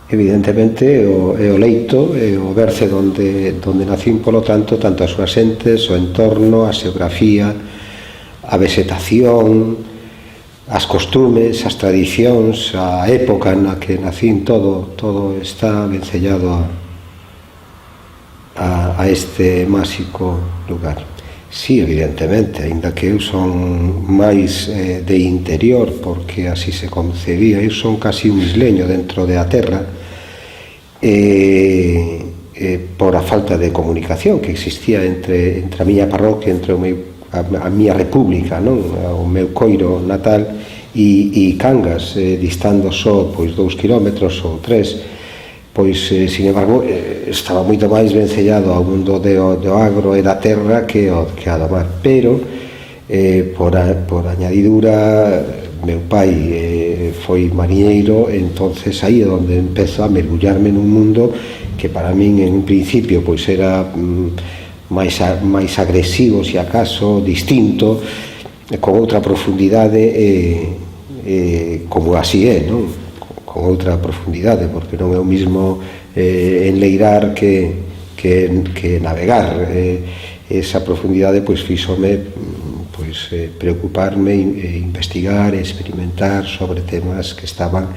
evidentemente é o leito, é o berce onde nacín, polo tanto, tanto as súas entes, o entorno, a xeografía, a vegetación, as costumes, as tradicións, a época na que nacín, todo está vencellado a este máxico lugar. Sí, evidentemente, aínda que eu son máis de interior, porque así se concebía, eu son casi un isleño dentro da terra, por a falta de comunicación que existía entre a miña parroquia, entre a miña república, non? O meu coiro natal e Cangas, distando só 2 kilómetros ou 3, pois, sin embargo, estaba moito máis vencellado ao mundo do agro e da terra que a do mar, pero por añadidura meu pai foi mariñeiro, entonces aí é onde empezo a mergullarme nun mundo que para min en un principio pois era máis agresivo, se acaso, distinto, con outra profundidade, como así é, non? Con outra profundidade, porque non é o mismo enleirar que navegar. Esa profundidade pois fíxome preocuparme e investigar e experimentar sobre temas que estaban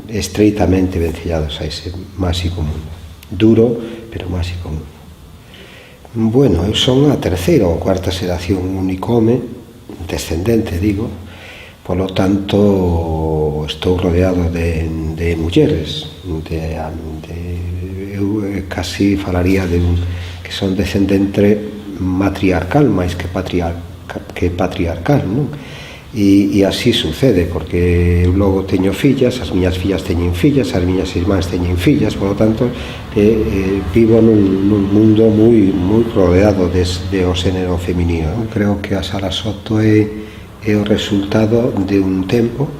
estreitamente vencellados a ese máxico mundo, duro pero máxico mundo. Bueno, eu son a terceira ou cuarta xeración unicome, descendente, digo, polo tanto estou rodeado de mulleres, eu casi falaría que son descendente matriarcal máis que patriarcal, non? E así sucede, porque eu logo teño fillas, as miñas fillas teñen fillas, as miñas irmáns teñen fillas, por lo tanto vivo nun mundo moi rodeado de o xénero feminino. Creo que a Sara Soto é o resultado de un tempo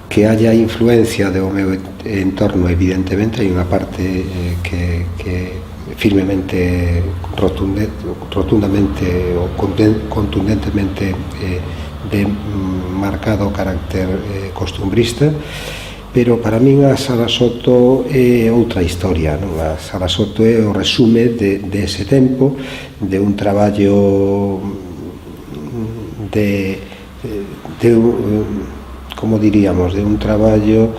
que haya influencia do meu entorno. Evidentemente hai unha parte que firmemente, rotundamente ou contundentemente de marcado carácter costumbrista, pero para min a Sara Soto é outra historia, non? A Sara Soto é o resume de ese tempo, de un traballo como diríamos, de un traballo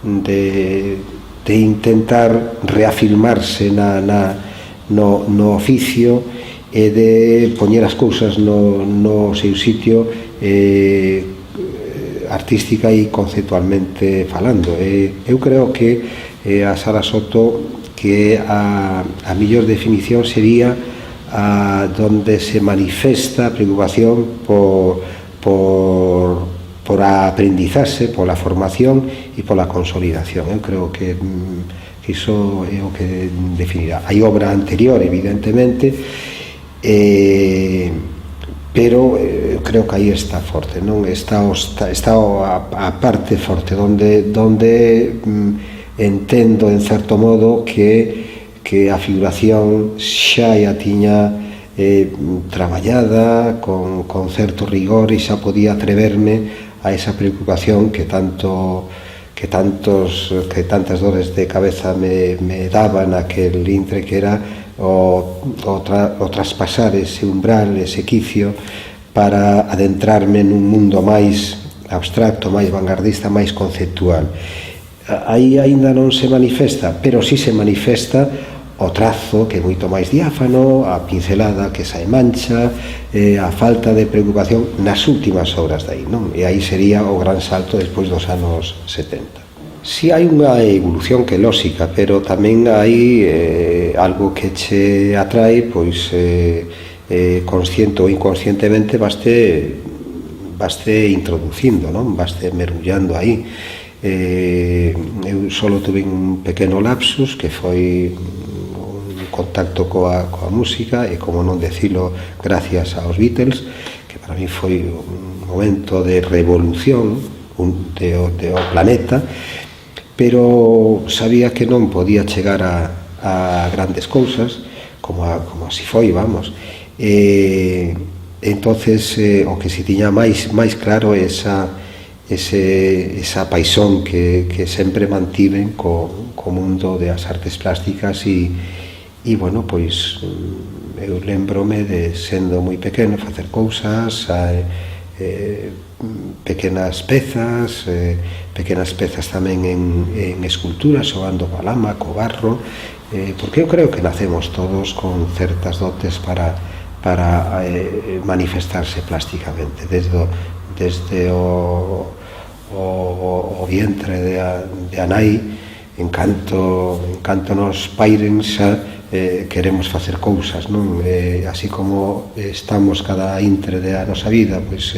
de intentar reafirmarse no oficio e de poñer as cousas no seu sitio artística e conceptualmente falando. Eu creo que a Sara Soto, que a mellor definición sería donde se manifesta a preocupación por a aprendizaxe, pola formación e pola consolidación. Eu creo que iso é o que definirá. Hai obra anterior, evidentemente, pero creo que aí está forte, non? Está a parte forte, donde entendo, en certo modo, que a figuración xa a tiña traballada con certo rigor e xa podía atreverme a esa preocupación que tantas dores de cabeza me daban aquel intre, que era o traspasar ese umbral, ese quicio, para adentrarme nun mundo máis abstracto, máis vanguardista, máis conceptual. Aí aínda non se manifesta, pero sí se manifesta o trazo, que é moito máis diáfano, a pincelada que sae mancha, a falta de preocupación nas últimas obras de aí, non? E aí sería o gran salto despois dos anos 70. Si hai unha evolución que é lóxica, pero tamén hai algo que che atrae, pois consciente ou inconscientemente vaste introducindo, non? Vaste mergullando aí. Eu solo tuve un pequeno lapsus que foi contacto coa música, e como non decilo, gracias aos Beatles, que para mí foi un momento de revolución do planeta, pero sabía que non podía chegar a grandes cousas, como así foi, vamos. Entonces o que se tiña máis claro é esa paixón que sempre mantiven co mundo das artes plásticas e bueno, pois eu lembrome de sendo moi pequeno facer cousas, pequenas pezas tamén en esculturas, xogando coa lama, co barro, porque eu creo que nacemos todos con certas dotes para manifestarse plásticamente desde o vientre de a nai, encanto nos pairen xa queremos facer cousas, non? Así como estamos cada intre da nosa vida, pois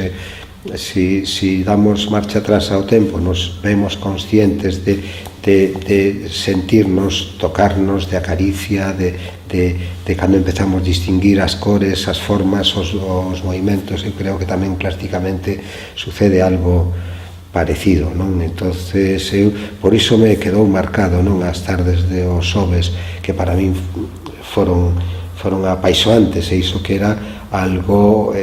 si damos marcha atrás ao tempo, nos vemos conscientes de sentirnos, tocarnos, de acaricia, de cando empezamos a distinguir as cores, as formas, os movimentos. Eu creo que tamén plásticamente sucede algo parecido, non? Entonces eu, por iso me quedou marcado, non, as tardes de os xoves, que para min foron apaixoantes, e iso que era algo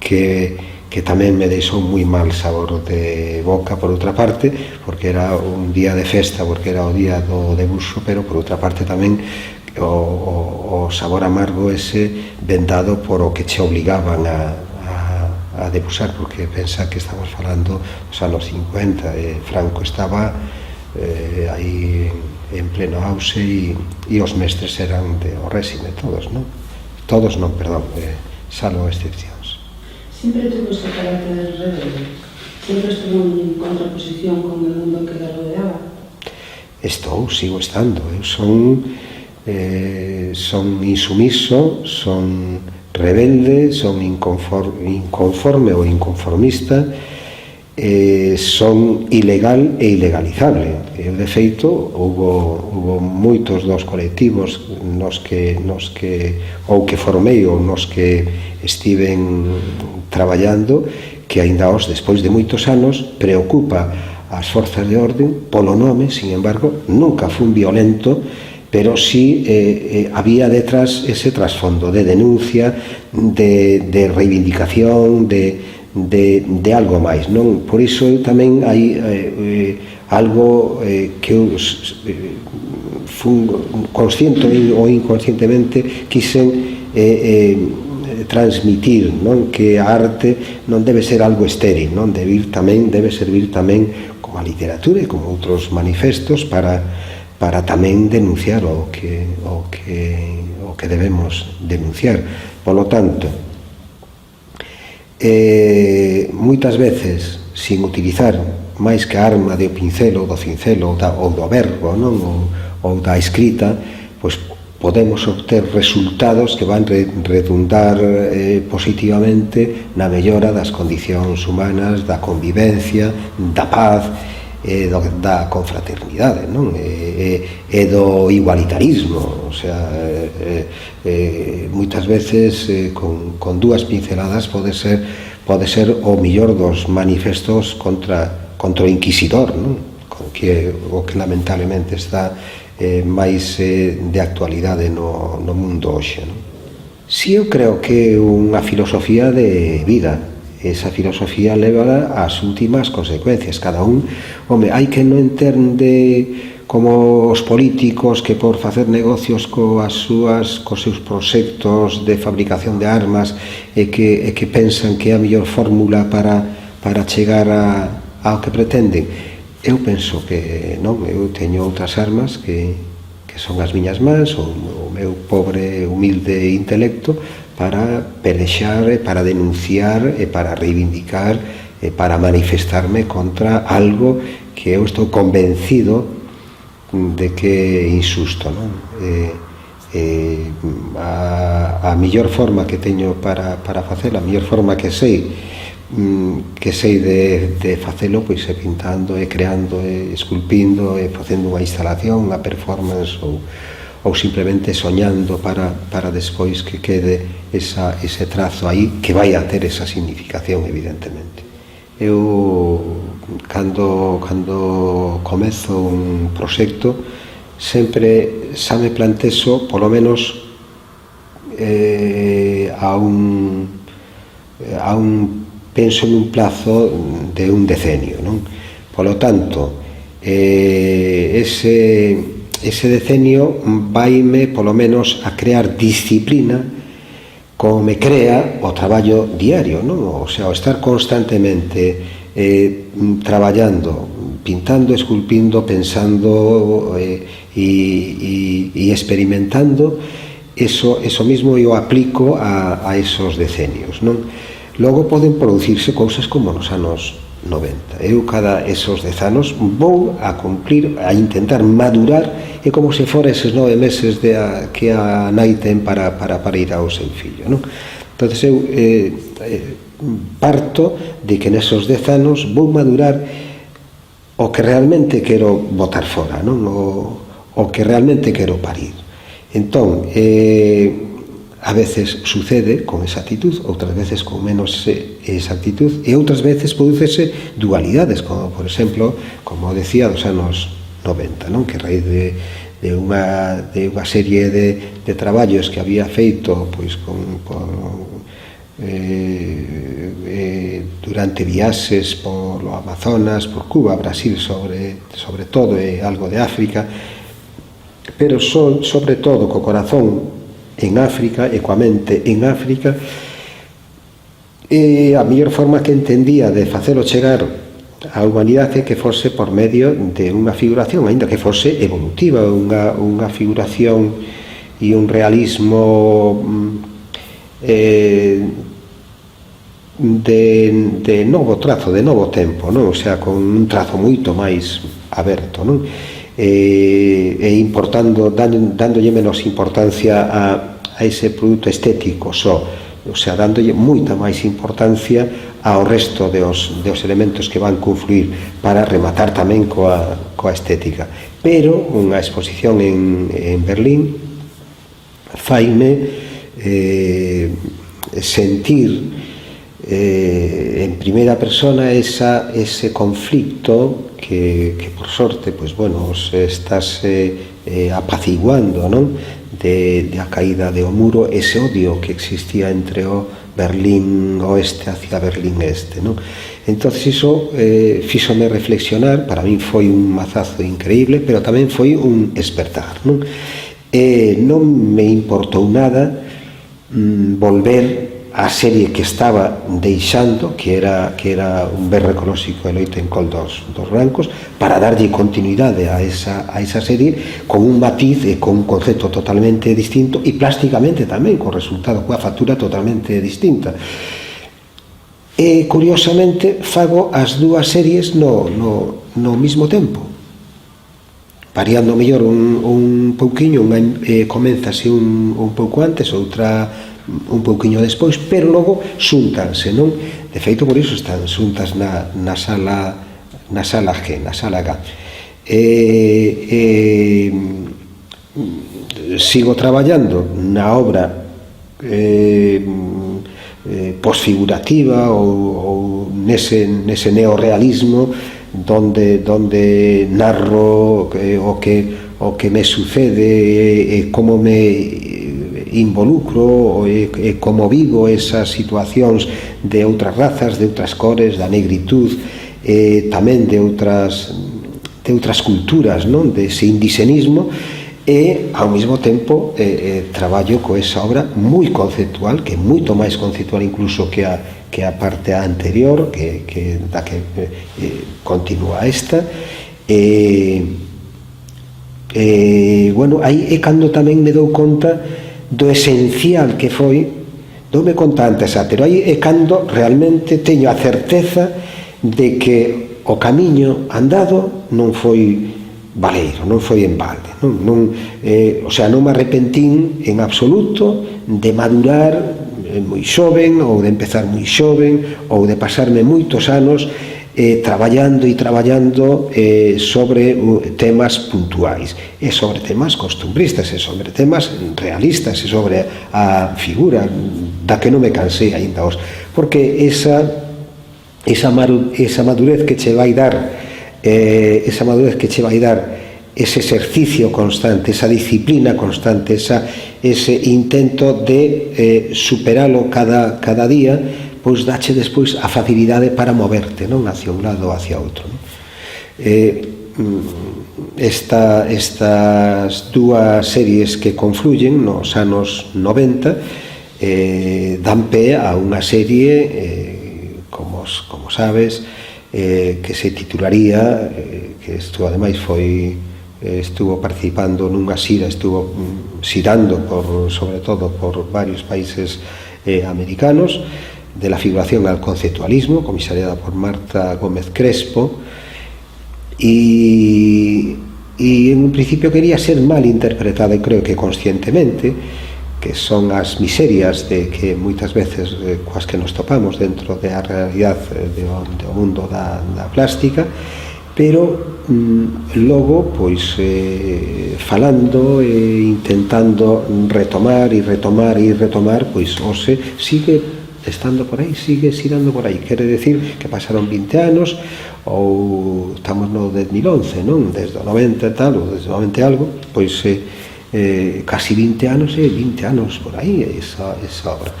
que tamén me deixou moi mal sabor de boca, por outra parte, porque era un día de festa, porque era o día do debuxo, pero por outra parte tamén o sabor amargo ese vendado por o que che obligaban a debuxar, porque pensa que estamos falando dos anos 50, Franco estaba aí en pleno auxe e os mestres eran de o réxime, todos non, perdón, salvo excepcións. Sempre tuvo ese carácter rebelde? Sempre estuvo en contraposición con o mundo que le rodeaba? Sigo estando. Eu son insumiso, son rebelde, son inconforme ou inconformista, son ilegal e ilegalizable. Eu, de feito, houve moitos dos colectivos nos que ou que formei ou nos que estiven traballando, que aínda despois de moitos anos preocupa as forzas de orden polo nome. Sin embargo, nunca fun violento, pero sí había detrás ese trasfondo de denuncia, de reivindicación, de algo máis, non? Por iso tamén hai algo que eu fun consciente ou inconscientemente quisen transmitir, non? Que a arte non debe ser algo estéril, non? Debe servir tamén como a literatura e como outros manifestos para tamén denunciar o que debemos denunciar. Polo tanto, moitas veces, sin utilizar máis que a arma do pincel ou do cincel ou do verbo, non? Ou da escrita, pois podemos obter resultados que van redundar positivamente na mellora das condicións humanas, da convivencia, da paz, da confraternidade, non? E do igualitarismo. O sea, moitas veces con dúas pinceladas pode ser o millor dos manifestos contra o inquisidor, non? O que lamentablemente está máis de actualidade no mundo hoxe, non? Si, eu creo que é unha filosofía de vida. Esa filosofía leva ás últimas consecuencias. Cada un, hai que non entende como os políticos que por facer negocios cos seus proxectos de fabricación de armas e que pensan que é a mellor fórmula para chegar ao que pretenden. Eu penso que non. Eu teño outras armas que son as miñas mans, o meu pobre, humilde intelecto, para pelexar, para denunciar, para reivindicar, para manifestarme contra algo que eu estou convencido de que é injusto, non? A mellor forma que teño para facelo, a mellor forma que sei de facelo, pois é pintando, e creando, e esculpindo, e facendo unha instalación, unha performance, ou simplemente soñando para despois que quede ese trazo aí, que vai a ter esa significación, evidentemente. Eu, cando comezo un proxecto, sempre xa me plantexo, polo menos a un penso en un plazo de un decenio, non? Polo tanto, ese decenio vaime polo menos a crear disciplina como me crea o traballo diario, non? O sea, o estar constantemente traballando, pintando, esculpindo, pensando e experimentando, eso mismo eu aplico a esos decenios, non? Logo poden producirse cousas como nos anos 90. Eu cada esos 10 anos vou a cumplir, a intentar madurar, e como se fora eses 9 meses que a nai ten para ir ao seu fillo, non? Entón eu parto de que nesos 10 anos vou madurar o que realmente quero botar fora, non? O que realmente quero parir. Entón, a veces sucede con exactitud, outras veces con menos exactitud, e outras veces prodúcese dualidades, como por exemplo, como decía, dos anos 90, non? Que a raíz de unha serie de traballos que había feito pois durante viaxes polo Amazonas, por Cuba, Brasil sobre todo, e algo de África, pero sobre todo co corazón en África e coa mente en África, e a mellor forma que entendía de facelo chegar á humanidade que fose por medio de unha figuración, aínda que fose evolutiva, unha figuración e un realismo de novo trazo, de novo tempo, non? O sea, con un trazo moito máis aberto, non? E importando, dándolle menos importancia a ese produto estético só, o sea, dándolle moita máis importancia ao resto dos elementos que van confluir para rematar tamén coa estética. Pero unha exposición en Berlín faime sentir en primeira persona ese conflicto que por sorte, pois bueno, estás apaciguando, non? De a caída do muro, ese odio que existía entre o Berlín oeste hacia Berlín este, non? Entón, iso fíxome reflexionar. Para min foi un mazazo increíble, pero tamén foi un despertar, non? Non me importou nada volver a serie que estaba deixando, que era un berro ecolóxico e loito en col dos brancos, para darlle continuidade a esa serie con un matiz e con un concepto totalmente distinto, e plásticamente tamén, con resultado, coa factura totalmente distinta. E curiosamente fago as dúas series no mismo tempo, variando mellor un pouquiño, comenzase un pouco antes, outra un pouquiño despois, pero logo xúntanse, non? De feito, por iso están xuntas na sala G, na sala H. Sigo traballando na obra posfigurativa ou nese neorrealismo donde narro o que me sucede e como me involucro e como vivo esas situacións de outras razas, de outras cores, da negritud, tamén de outras culturas, non? De ese indigenismo, e ao mesmo tempo traballo co esa obra moi conceptual, que é moito máis conceptual incluso que a parte anterior, da que continúa esta. Bueno, aí é cando tamén me dou conta do esencial que foi, doume conta antes, pero aí é cando realmente teño a certeza de que o camiño andado non foi baleiro, non foi en balde, o sea, non me arrepentín en absoluto de madurar moi xoven, ou de empezar moi xoven, ou de pasarme moitos anos traballando sobre temas puntuais, e sobre temas costumbristas, e sobre temas realistas, e sobre a figura da que non me cansei aínda hoxe, porque esa madurez que che vai dar ese exercicio constante, esa disciplina constante, ese intento de superalo cada día, pois dache despois a facilidade para moverte, non, hacia un lado ou hacia outro, non? Estas dúas series que confluyen nos anos 90 dan pé a unha serie, como sabes, que se titularía, que isto ademais estuvo participando nunha xira, estuvo xirando sobre todo por varios países americanos, de la figuración al conceptualismo, comisariada por Marta Gómez Crespo, y en un principio quería ser mal interpretada, e creo que conscientemente, que son as miserias de que moitas veces coas que nos topamos dentro da realidade do mundo da plástica, pero logo, pois, falando e intentando retomar, pois hoxe sigue estando por aí, sigue xirando por aí. Quere decir que pasaron 20 anos, ou estamos no 2011, non? Desde o 90 e tal, ou desde o 90 e algo, pois casi 20 anos e 20 anos por aí esa obra.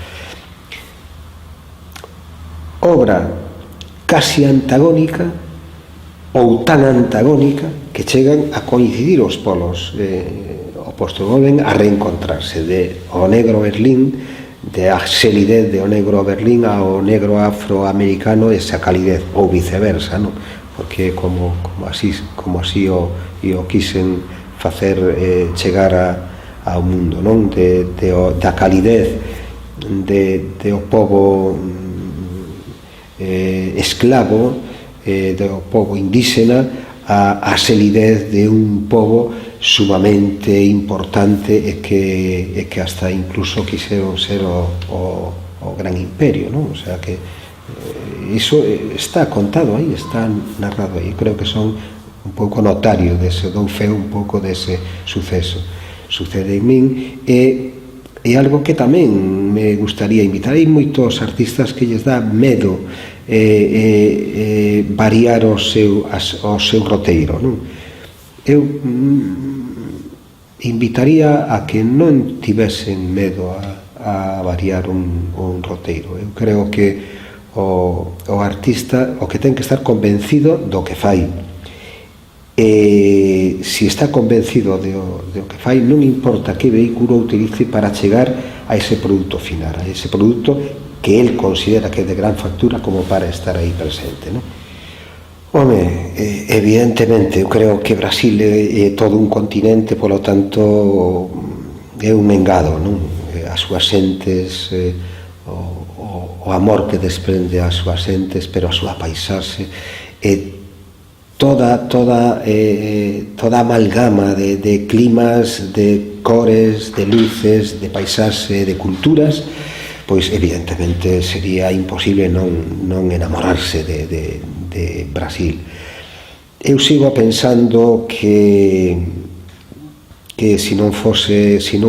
Obra casi antagónica, ou tan antagónica que chegan a coincidir os polos opostos, volven a reencontrarse, de o negro Berlín, de a xelidez de o negro Berlín ao negro afroamericano, esa calidez, ou viceversa, non? Porque como así o quisen facer chegar ao mundo, non? Da calidez do pobo esclavo, do pobo indígena, a xelidez de un pobo sumamente importante e que hasta incluso quixeron ser o gran imperio, non? O sea que iso está contado aí, está narrado aí. Creo que son un pouco notario dese, dou fe un pouco dese suceso. Sucede en min e algo que tamén me gustaría invitar. Hai moitos artistas que lles dá medo variar o seu roteiro, non? Eu invitaría a que non tivesen medo a variar un roteiro. Eu creo que o artista o que ten que estar convencido do que fai, e se está convencido do que fai, non importa que vehículo utilice para chegar a ese produto final, a ese produto que él considera que é de gran factura como para estar aí presente, non? Home, evidentemente eu creo que Brasil é todo un continente, polo tanto é un engado, non? As súas xentes, o amor que desprende as súas xentes, pero a súa paisaxe, toda amalgama de climas, de cores, de luces, de paisaxe, de culturas, pois evidentemente sería imposible non enamorarse de Brasil. Eu sigo pensando que se non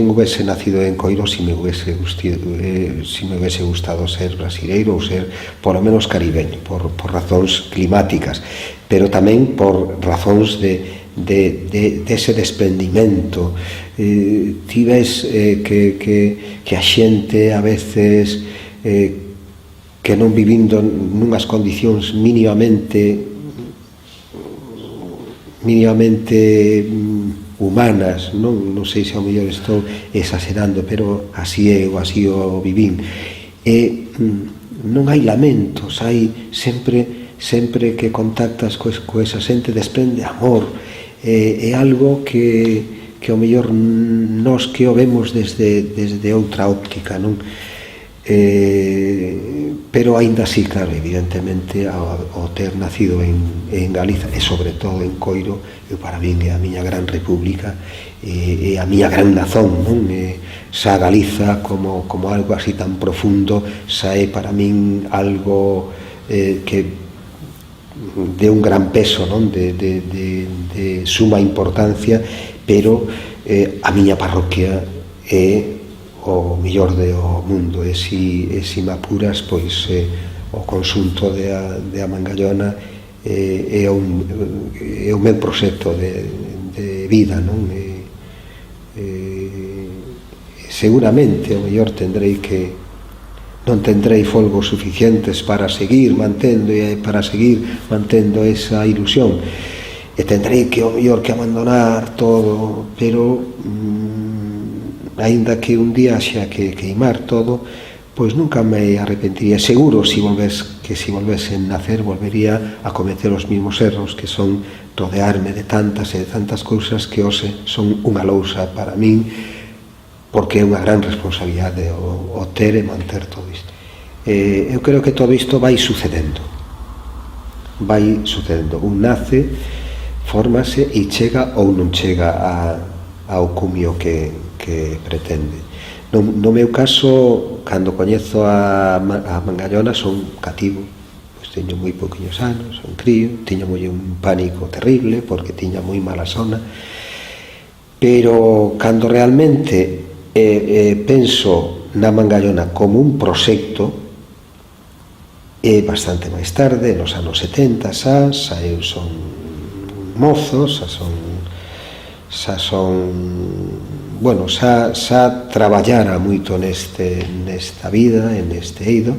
houvese nacido en Coiro, si me houvese gustado ser brasileiro ou ser polo menos caribeño, por razóns climáticas, pero tamén por razóns dese desprendimento. Ti ves que a xente a veces que non vivindo nunhas condicións mínimamente humanas, non sei se ao mellor estou exagerando, pero así é, ou así o vivín, e non hai lamentos, hai sempre que contactas co esa xente desprende amor, é algo que ao mellor nós que o vemos desde outra óptica, non? Pero aínda así, claro, evidentemente ao ter nacido en Galiza e sobre todo en Coiro, para min é a miña gran república, é a miña gran nazón, non? Xa Galiza como algo así tan profundo, xa é para min algo que de un gran peso, non? De suma importancia, pero a miña parroquia é o mellor do mundo, e se me apuras, pois o conxunto de a Mangallona é o meu proxecto de vida, non? Seguramente o mellor tendrei que non tendrei folgos suficientes para seguir mantendo esa ilusión, e tendrei que o mellor que abandonar todo, pero aínda que un día xa que queimar todo, pois nunca me arrepentiría. Seguro si volvese a nacer volvería a cometer os mesmos erros, que son rodearme de tantas e de tantas cousas que hoxe son unha lousa para min, porque é unha gran responsabilidade o ter e manter todo isto. Eu creo que todo isto vai sucedendo. Un nace, fórmase e chega ou non chega ao cumio que pretende. No meu caso, cando coñezo a Mangallona, son cativo, pois teño moi pouquiños anos, son crío, tiña moi un pánico terrible porque tiña moi mala sona, pero cando realmente penso na Mangallona como un proxecto, é bastante máis tarde, nos anos 70 xa eu son mozo, xa traballara moito nesta vida, neste eido,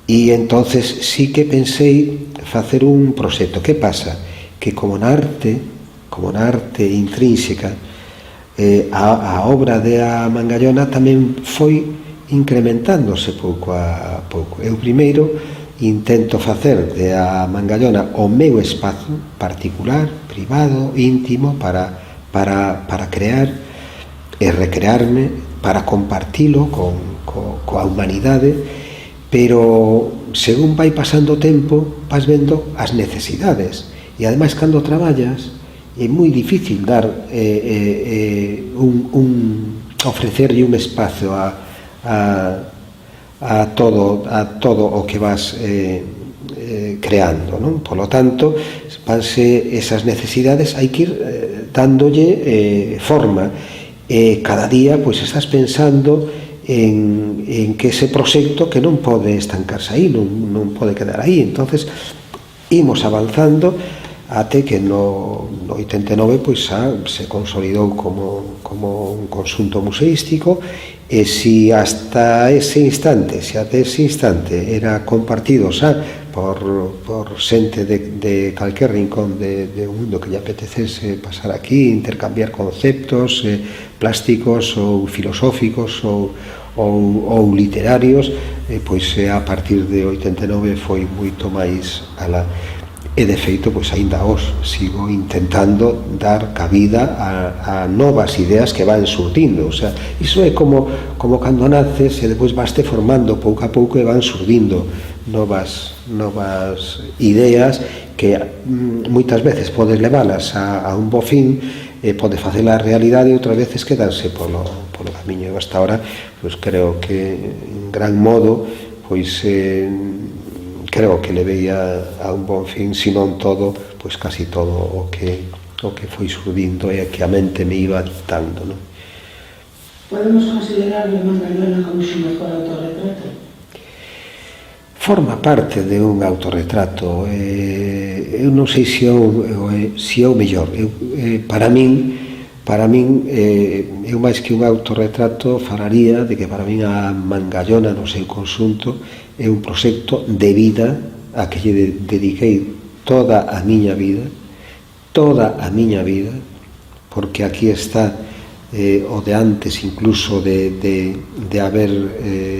e entonces sí que pensei facer un proxecto. Que pasa? Que como na arte intrínseca, a obra de a Mangallona tamén foi incrementándose pouco a pouco. Eu primeiro intento facer de a Mangallona o meu espazo particular, privado, íntimo, para crear e recrearme, para compartilo coa humanidade, pero según vai pasando o tempo vas vendo as necesidades, e ademais cando traballas é moi difícil dar ofrecerlle un espazo a todo o que vas creando, non? Polo tanto, vanse esas necesidades, hai que ir dándolle forma, e cada día pois estás pensando en que ese proxecto que non pode estancarse aí, non pode quedar aí. Entonces imos avanzando até que no 89 pois xa se consolidou como un conxunto museístico, e si hasta ese instante era compartido xa por xente de calquer rincón do mundo que lle apetecese pasar aquí, intercambiar conceptos plásticos ou filosóficos ou literarios, pois a partir de 89 foi moito máis alá. E de feito, pois aínda sigo intentando dar cabida a novas ideas que van surdindo. O sea, iso é como cando naces e depois vaste formando pouco a pouco e van surdindo novas ideas que moitas veces podes leválas a un bo fin, pode facela a realidade, e outras veces quedanse polo camiño. Hasta ahora, pois creo que en gran modo, pois creo que levei a un bon fin, se non todo, pois casi todo o que foi surdindo e que a mente me iba dictando, non? Podemos considerar a Mangallona como se non fora autorretrato? Forma parte de un autorretrato. Eu non sei se é o mellor. Para min, eu máis que un autorretrato falaría de que para min a Mangallona no seu conxunto é un proxecto de vida a que lle dediquei toda a miña vida, porque aquí está o de antes incluso de haber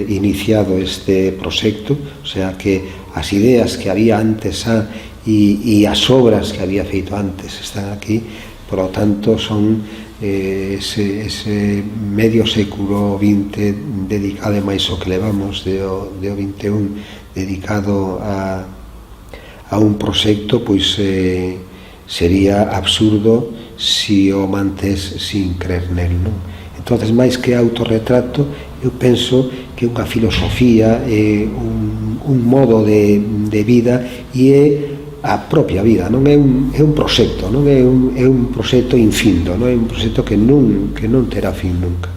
iniciado este proxecto, o sea que as ideas que había antes e as obras que había feito antes están aquí. Por lo tanto, son ese medio século XX dedicado, e máis o que levamos do XXI dedicado a un proxecto, pois sería absurdo si o mantés sin crer nel, non? Entonces, máis que autorretrato, eu penso que unha filosofía é un modo de vida, e é a propia vida, non é un proxecto, non é un proxecto infindo, non é un proxecto que non terá fin nunca.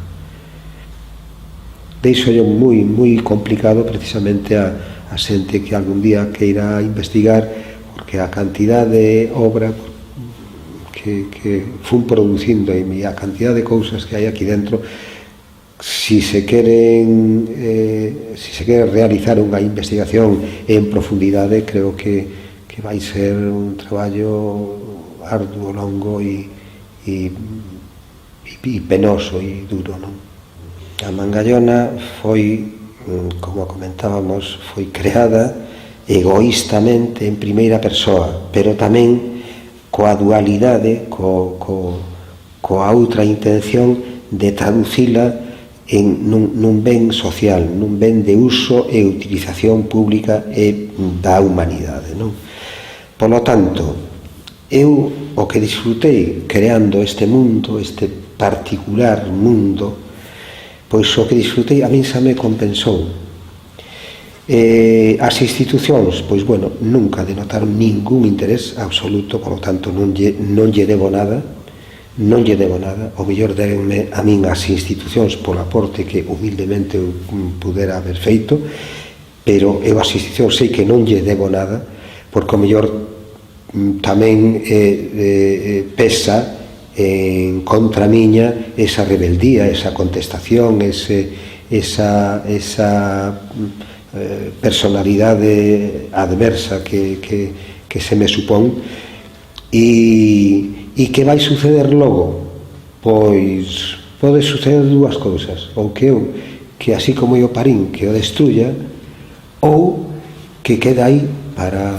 Deixo moi complicado precisamente a xente que algún día queira investigar, porque a cantidad de obra que fun producindo e a cantidad de cousas que hai aquí dentro si se quere realizar unha investigación en profundidade, creo que vai ser un traballo arduo, longo e penoso e duro, non? A Mangallona foi, como comentábamos, foi creada egoístamente en primeira persoa, pero tamén coa dualidade, coa outra intención de traducila nun ben social, nun ben de uso e utilización pública e da humanidade, non? Polo tanto, eu o que disfrutei creando este mundo, este particular mundo, pois o que disfrutei a min xa me compensou. As institucións, pois bueno, nunca denotaron ningún interés absoluto, polo tanto non lle debo nada, o mellor dérenme a min as institucións polo aporte que humildemente eu pudera haber feito, pero eu as institucións sei que non lle debo nada, porque o mellor tamén pesa en contra miña esa rebeldía, esa contestación, esa personalidade adversa que se me supón. E que vai suceder logo? Pois pode suceder dúas cousas: ou que así como eu parín, que o destruya, ou que queda aí para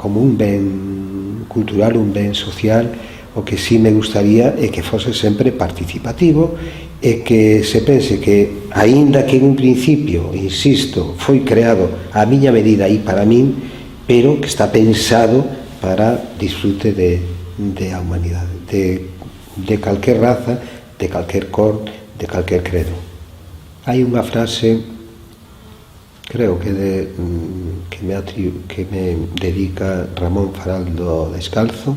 como un ben cultural, un ben social. O que sí me gustaría é que fose sempre participativo e que se pense que, aínda que en un principio, insisto, foi creado a miña medida e para min, pero que está pensado para disfrute de a humanidade, de calquer raza, de calquer cor, de calquer credo. Hai unha frase, creo que me dedica Ramón Faraldo Descalzo,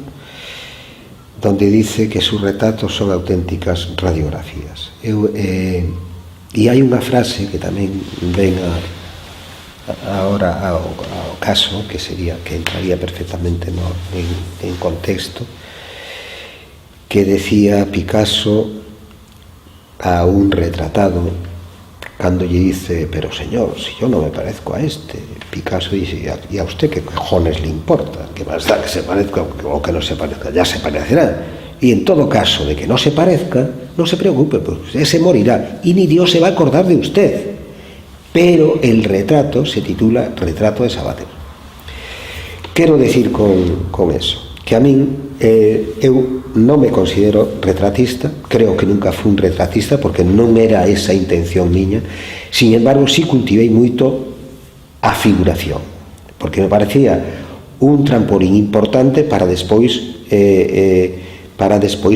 donde dice que sus retratos son auténticas radiografías. E hai unha frase que tamén ven agora ao caso, que entraría perfectamente en contexto, que decía Picasso a un retratado cando lle dice: pero señor, si yo no me parezco a este. Picasso dice: ¿y a usted qué cojones le importa? ¿Qué más da que se parezca o que no se parezca? Ya se parecerá. Y en todo caso de que no se parezca, no se preocupe, pues ese morirá y ni Dios se va a acordar de usted. Pero el retrato se titula Retrato de Sabater. Quero decir con eso que a min eu non me considero retratista, creo que nunca fui un retratista porque non era esa intención miña. Sin embargo, sí cultivei moito a figuración, porque me parecía un trampolín importante para despois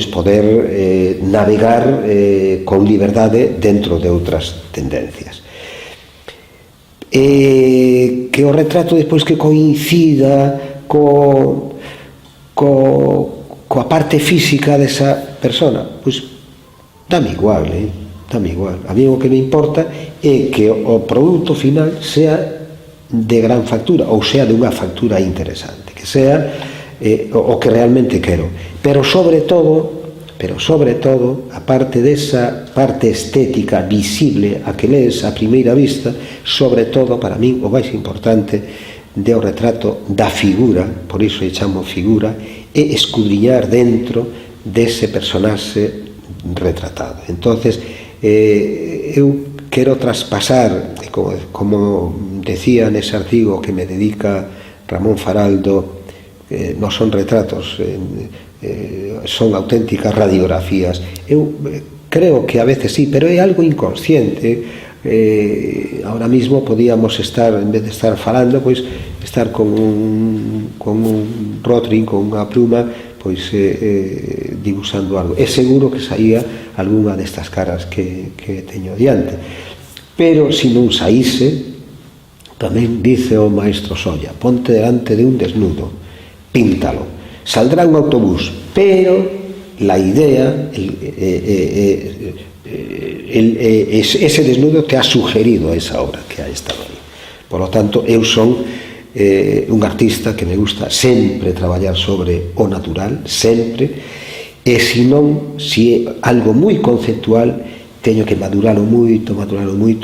poder navegar con liberdade dentro de outras tendencias. Que o retrato despois que coincida coa parte física desa persona, pois dame igual, dame igual. A mí o que me importa é que o produto final sea de gran factura, ou sea de unha factura interesante, que sea o que realmente quero. Pero sobre todo, a parte desa parte estética visible a que lees a primeira vista, sobre todo, para min, o máis importante de o retrato da figura, por iso lle chamo figura, e escudriñar dentro dese personaxe retratado. Entonces, eu quero traspasar, como decía nese artigo que me dedica Ramón Faraldo, non son retratos, son auténticas radiografías. Eu creo que a veces sí, pero é algo inconsciente. Ahora mismo podíamos estar, en vez de estar falando, pois estar con un rotring, con unha pluma, pois dibujando algo. É seguro que saía algunha destas caras que teño diante, pero se non saíse, tamén dice o maestro Solla: ponte delante de un desnudo, píntalo, saldrá un autobús, pero la idea, ese desnudo te ha sugerido esa obra que ha estado aí. Por lo tanto, eu son un artista que me gusta sempre traballar sobre o natural, sempre, e se non, se é algo moi conceptual, teño que maduralo moito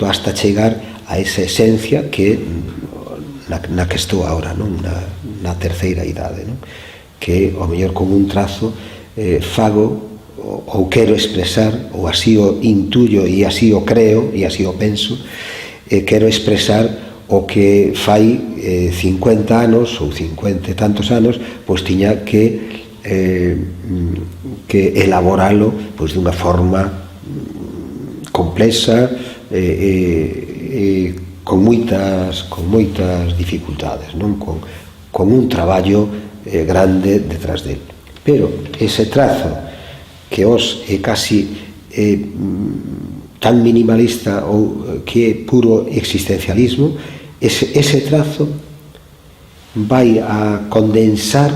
hasta chegar a esa esencia que na que estou agora, non? Na terceira idade, non? Que ao mellor con un trazo fago ou quero expresar, ou así o intuyo e así o creo e así o penso, quero expresar o que fai 50 anos ou 50 e tantos anos pois tiña que elaboralo pois dunha forma complexa con moitas dificultades, non? Con un traballo grande detrás del. Pero ese trazo que os é casi tan minimalista ou que é puro existencialismo, ese trazo vai a condensar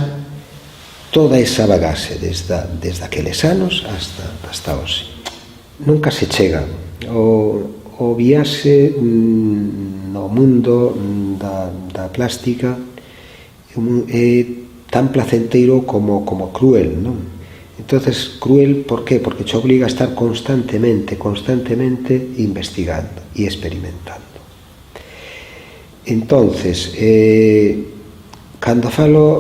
toda esa bagaxe desde aqueles anos hasta hoxe. Nunca se chega o viaxe no mundo da plástica é tan placenteiro como cruel, non? Entonces, cruel, por qué? Porque te obliga a estar constantemente investigando e experimentando. Entonces, cando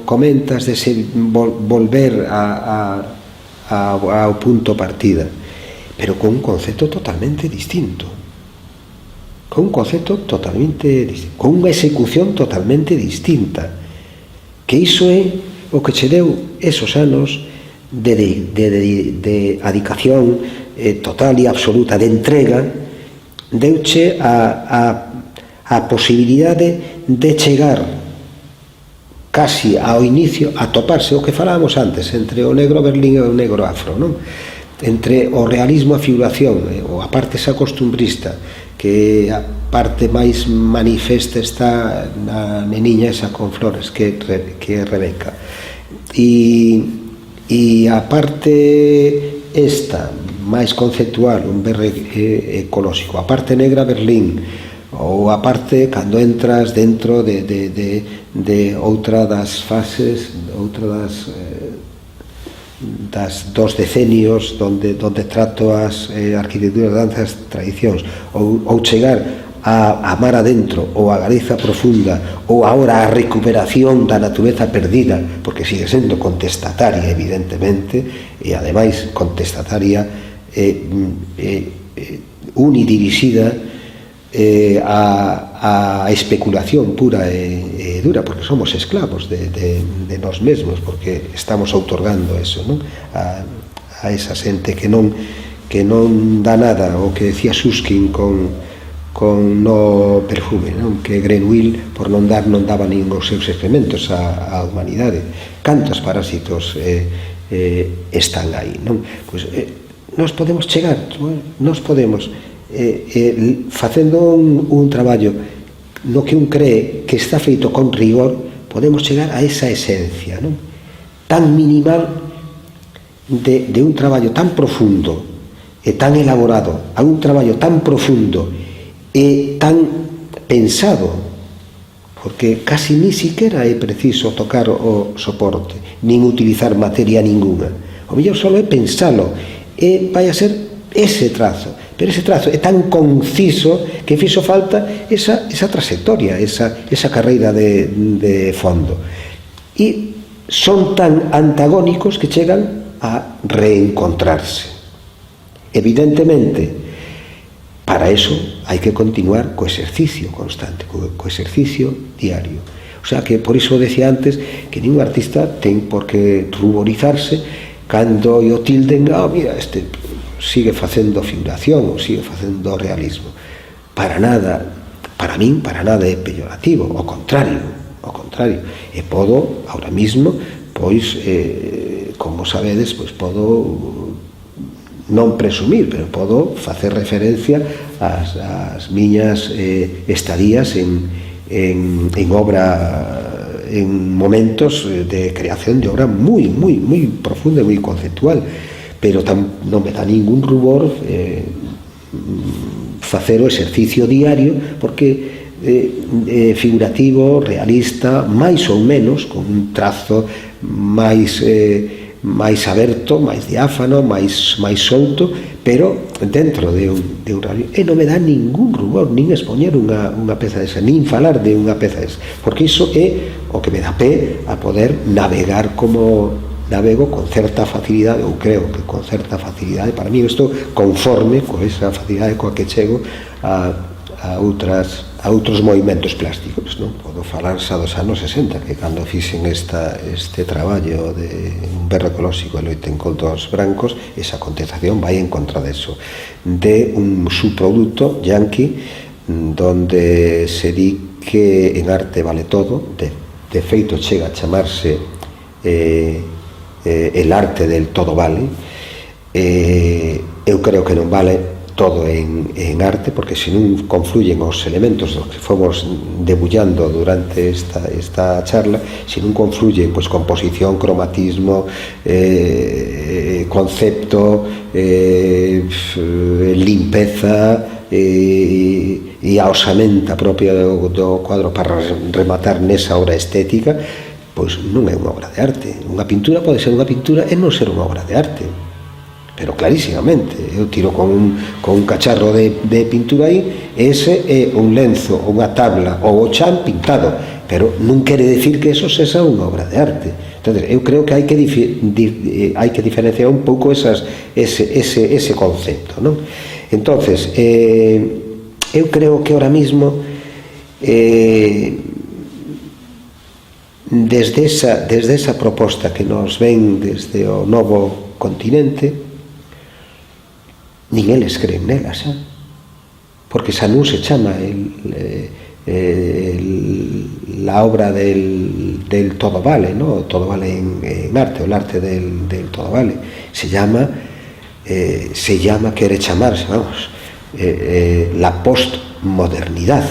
comentas de volver ao punto partida, pero con un concepto totalmente distinto, con unha execución totalmente distinta, que iso é o que che deu esos anos de adicación total e absoluta, de entrega, deuche a posibilidade de chegar casi ao inicio, a toparse o que falábamos antes entre o negro Berlín e o negro afro, non? Entre o realismo a figuración, ou a parte esa costumbrista, que a parte máis manifesta está na neniña esa con flores, que é Rebeca, e a parte esta máis conceptual, un berre ecolóxico, a parte negra Berlín, ou a parte cando entras dentro de outra das fases, outra dos decenios onde trato as arquitecturas, danzas, tradicións, ou chegar a mar adentro, ou a Galiza profunda, ou agora a recuperación da natureza perdida, porque sigue sendo contestataria, evidentemente, e ademais contestataria unidirixida a especulación pura e dura, porque somos esclavos de nós mesmos, porque estamos outorgando eso, non? A esa xente que non dá nada, o que decía Susskind con no perfume, non? Que Grenouille por non daba nin os seus excrementos á humanidade. Cantos parásitos están aí, non? Pois nos podemos chegar, nos podemos facendo un traballo no que un cree que está feito con rigor, podemos chegar a esa esencia, non? Tan minimal de un traballo tan profundo e tan elaborado, a un traballo tan profundo e tan pensado, porque casi ni siquiera é preciso tocar o soporte, nin utilizar materia ninguna. O mellor só é pensalo, e vai a ser ese trazo, pero ese trazo é tan conciso que fixo falta esa trayectoria, esa carreira de fondo, e son tan antagónicos que chegan a reencontrarse. Evidentemente, para eso hai que continuar co exercicio constante, co exercicio diario. O sea que por iso decía antes que ningún artista ten por que ruborizarse cando o tilden, mira, este sigue facendo figuración ou sigue facendo realismo. Para nada, para min, para nada é peyorativo, ao contrario. E podo, ahora mismo, pois, como sabedes, pois podo non presumir, pero podo facer referencia ás miñas estadías en obra, en momentos de creación de obra moi profunda e moi conceptual, pero non me dá ningún rubor facer o exercicio diario, porque figurativo, realista, máis ou menos, con un trazo máis máis aberto, máis diáfano, máis solto, pero dentro de un realismo. E non me dá ningún rubor nin expoñer unha peza desa, nin falar de unha peza desa, porque iso é o que me dá pé a poder navegar como navego con certa facilidade, ou creo que con certa facilidade. Para mí isto conforme con esa facilidade coa que chego a outros movimentos plásticos, non? Podo falar xa dos anos 60, que cando fixen este traballo de un berro ecolóxico e loiten coldos brancos, esa contestación vai en contra deso, de un subproducto yanqui donde se di que en arte vale todo. De feito chega a chamarse el arte del todo vale. Eu creo que non vale todo en arte, porque se non confluyen os elementos dos que fomos debullando durante esta charla, se non confluyen pois composición, cromatismo, concepto, limpeza e a osamenta propia do cuadro para rematar nesa obra estética, pois non é unha obra de arte. Unha pintura pode ser unha pintura e non ser unha obra de arte, pero clarísimamente. Eu tiro con un cacharro de pintura aí, ese é un lenzo, unha tabla ou o chan pintado, pero non quere decir que eso sexa unha obra de arte. Entonces, eu creo que hai que diferenciar un pouco ese concepto, non? Entonces, eu creo que ahora mismo desde esa proposta que nos ven desde o novo continente, nin eles creen nela xa, porque xa non se chama la obra del todo vale, ¿no? Todo vale en arte, o el arte del todo vale, se llama, quiere chamarse, vamos, la postmodernidad.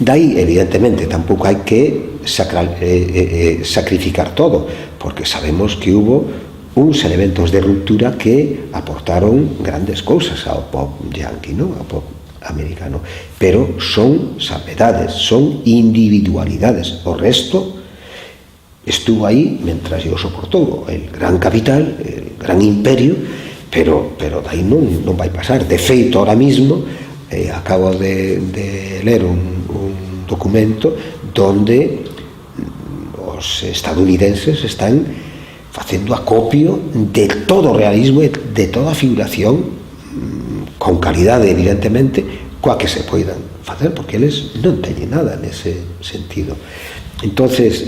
De aí, evidentemente, tampouco hai que sacrificar todo, porque sabemos que hubo uns elementos de ruptura que aportaron grandes cousas ao pop yankee, non? Ao pop americano, pero son salvedades, son individualidades. O resto estuvo aí mentras o soportou el gran capital, el gran imperio, pero dai non vai pasar. De feito, ahora mismo acabo de ler un documento donde os estadounidenses están facendo acopio de todo o realismo e de toda a figuración con calidade, evidentemente, coa que se poidan facer, porque eles non teñen nada nese sentido. Entonces,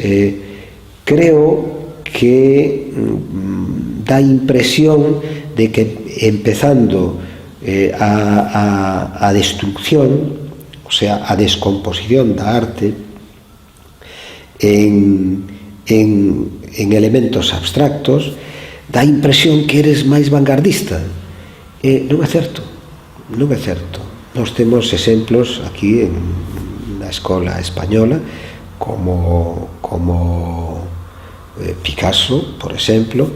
creo que dá impresión de que empezando a destrucción, o sea, a descomposición da arte en elementos abstractos, dá impresión que eres máis vanguardista. Non é certo, non é certo. Nós temos exemplos aquí na escola española como Picasso, por exemplo,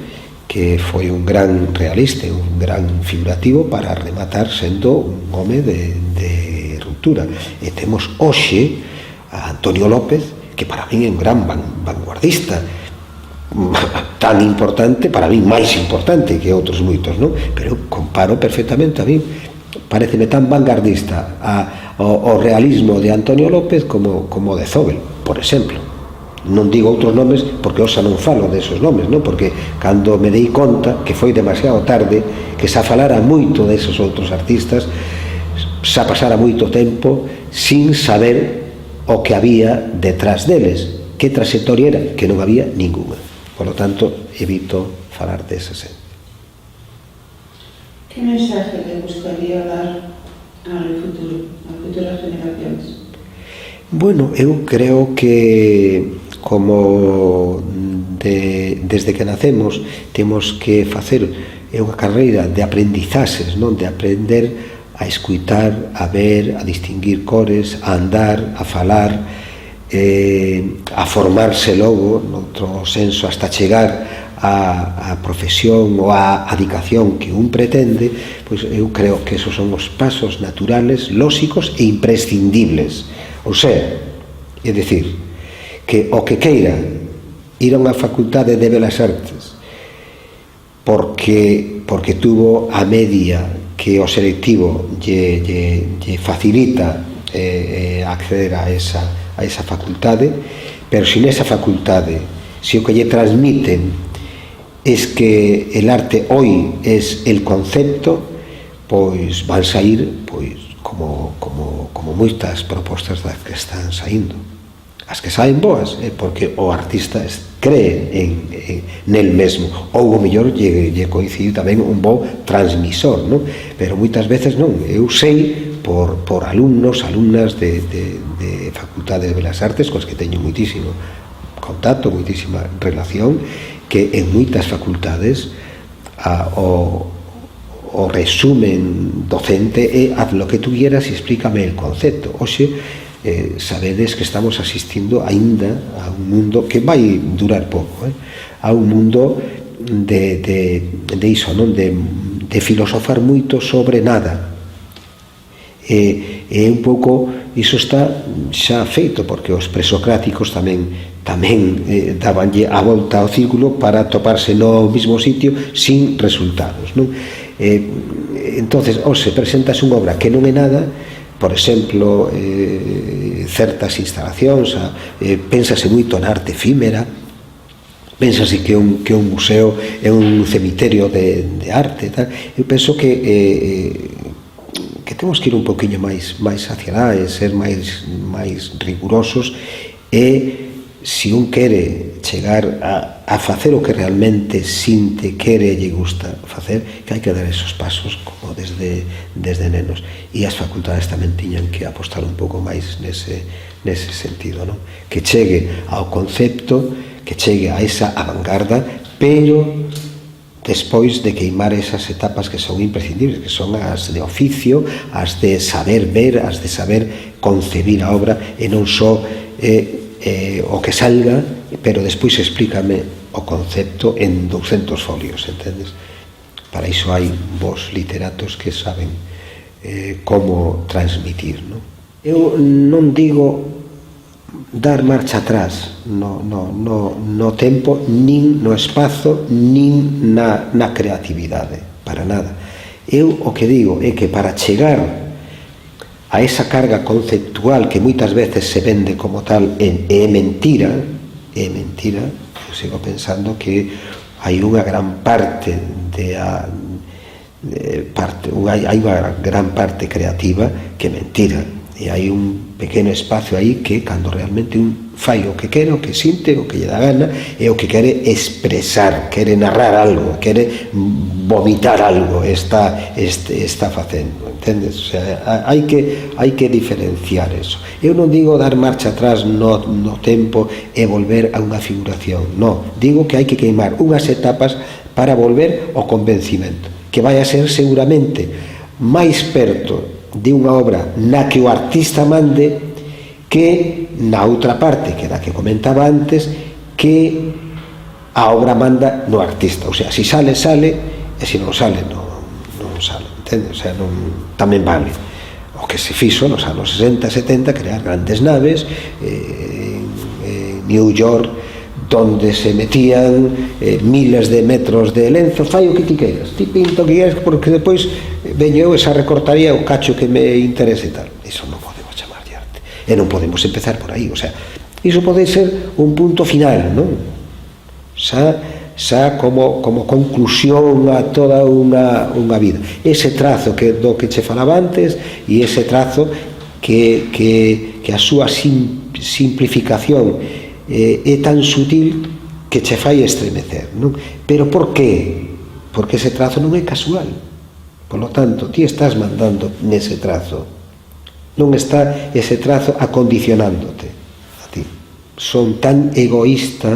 que foi un gran realista, un gran figurativo para rematar sendo un home de ruptura. E temos hoxe a Antonio López, que para mí é un gran vanguardista, tan importante, para mí máis importante que outros moitos, non? Pero comparo perfectamente, a mí pareceme tan vanguardista o realismo de Antonio López como de Zobel, por exemplo. Non digo outros nomes porque xa non falo desos nomes, non? Porque cando me dei conta que foi demasiado tarde, que xa falara moito desos outros artistas, xa pasara moito tempo sin saber o que había detrás deles, que trayectoria era, que non había ninguna. Por lo tanto, evito falar desa xente. Que mensaje le gustaría dar ao futuro, a futuras generacións? Bueno, eu creo que como desde que nacemos temos que facer unha carreira de aprendizaxes, non? De aprender a escuitar, a ver, a distinguir cores, a andar, a falar, a formarse logo, noutro senso, hasta chegar a profesión ou a adicación que un pretende. Pois eu creo que esos son os pasos naturales, lóxicos e imprescindibles. Ou sea, é dicir, que o que queira ir a unha facultade de Belas Artes porque tuvo a media que o selectivo lle facilita acceder a esa facultade, pero sin esa facultade, se o que lle transmiten es que el arte hoy es el concepto, pois van sair como moitas propostas das que están saindo. As que saen boas porque o artista cree nel mesmo, ou o mellor lle coincide tamén un bo transmisor, non? Pero moitas veces non. Eu sei por alumnas de Facultade de Belas Artes cos que teño moitísimo contacto, moitísima relación, que en moitas facultades o resumen docente é haz lo que tú quieras e explícame el concepto. Oxe, sabedes que estamos asistindo aínda a un mundo que vai durar pouco, a un mundo de iso, non? De filosofar moito sobre nada. E un pouco iso está xa feito, porque os presocráticos tamén dabanlle a volta ao círculo para toparse no mismo sitio sin resultados, non? Entonces, se presentas unha obra que non é nada, por exemplo, certas instalacións, pénsase moito na arte efímera, pénsase que un museo é un cemiterio de arte, tal. Eu penso que temos que ir un poquinho máis hacia lá e ser máis rigurosos, e se un quere chegar a facer o que realmente sinte, quere e lle gusta facer, que hai que dar esos pasos como desde nenos, e as facultades tamén tiñan que apostar un pouco máis nese sentido, non? Que chegue ao concepto, que chegue a esa avangarda, pero despois de queimar esas etapas que son imprescindibles, que son as de oficio, as de saber ver, as de saber concebir a obra, e non só o que salga, pero despois explícame o concepto en 200 folios, entendes? Para iso hai vos literatos que saben como transmitir, non? Eu non digo dar marcha atrás no tempo, nin no espazo, nin na creatividade, para nada. Eu o que digo é que para chegar a esa carga conceptual que moitas veces se vende como tal é mentira, eu sigo pensando que hai unha gran parte hai unha gran parte creativa que é mentira, e hai un pequeno espacio aí que cando realmente un fai o que quere, o que sinte, o que lle dá gana, e o que quere expresar, quere narrar algo, quere vomitar algo, está facendo, entendes? O sea, hai que diferenciar eso. Eu non digo dar marcha atrás no tempo e volver a unha figuración, non, digo que hai que queimar unhas etapas para volver ao convencimento, que vai a ser seguramente máis perto de unha obra na que o artista mande que na outra parte, que da que comentaba antes, que a obra manda no artista. O sea, si sale, e se non sale, non sale, entende? O sea, tamén vale o que se fixo nos anos 60 e 70, crear grandes naves en New York, donde se metían miles de metros de lenzo. Fai o que ti queiras, ti pinta o que queiras, porque depois veño eu e xa recortaría o cacho que me interese e tal. Iso non podemos chamarlle arte, e non podemos empezar por aí. O sea, iso pode ser un punto final, non? Xa como conclusión a toda unha vida. Ese trazo do que che falaba antes, e ese trazo que a súa simplificación é tan sutil que che fai estremecer, non? Pero por qué? Porque ese trazo non é casual. Por lo tanto, ti estás mandando nese trazo, non está ese trazo acondicionándote a ti. Son tan egoísta,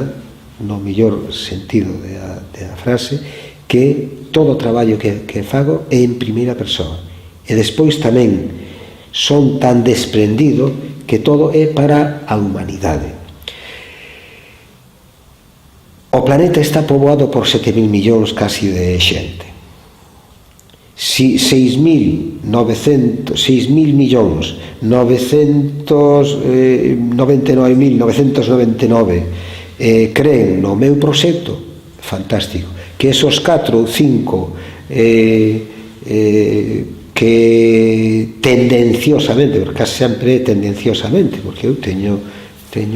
no mellor sentido da frase, que todo o traballo que fago é en primeira persoa, e despois tamén son tan desprendido que todo é para a humanidade. O planeta está poboado por 7.000 millóns casi de xente. Si 6.999.999 creen no meu proxecto, fantástico. que esos 4 ou 5 que tendenciosamente, porque casi sempre tendenciosamente, porque eu teño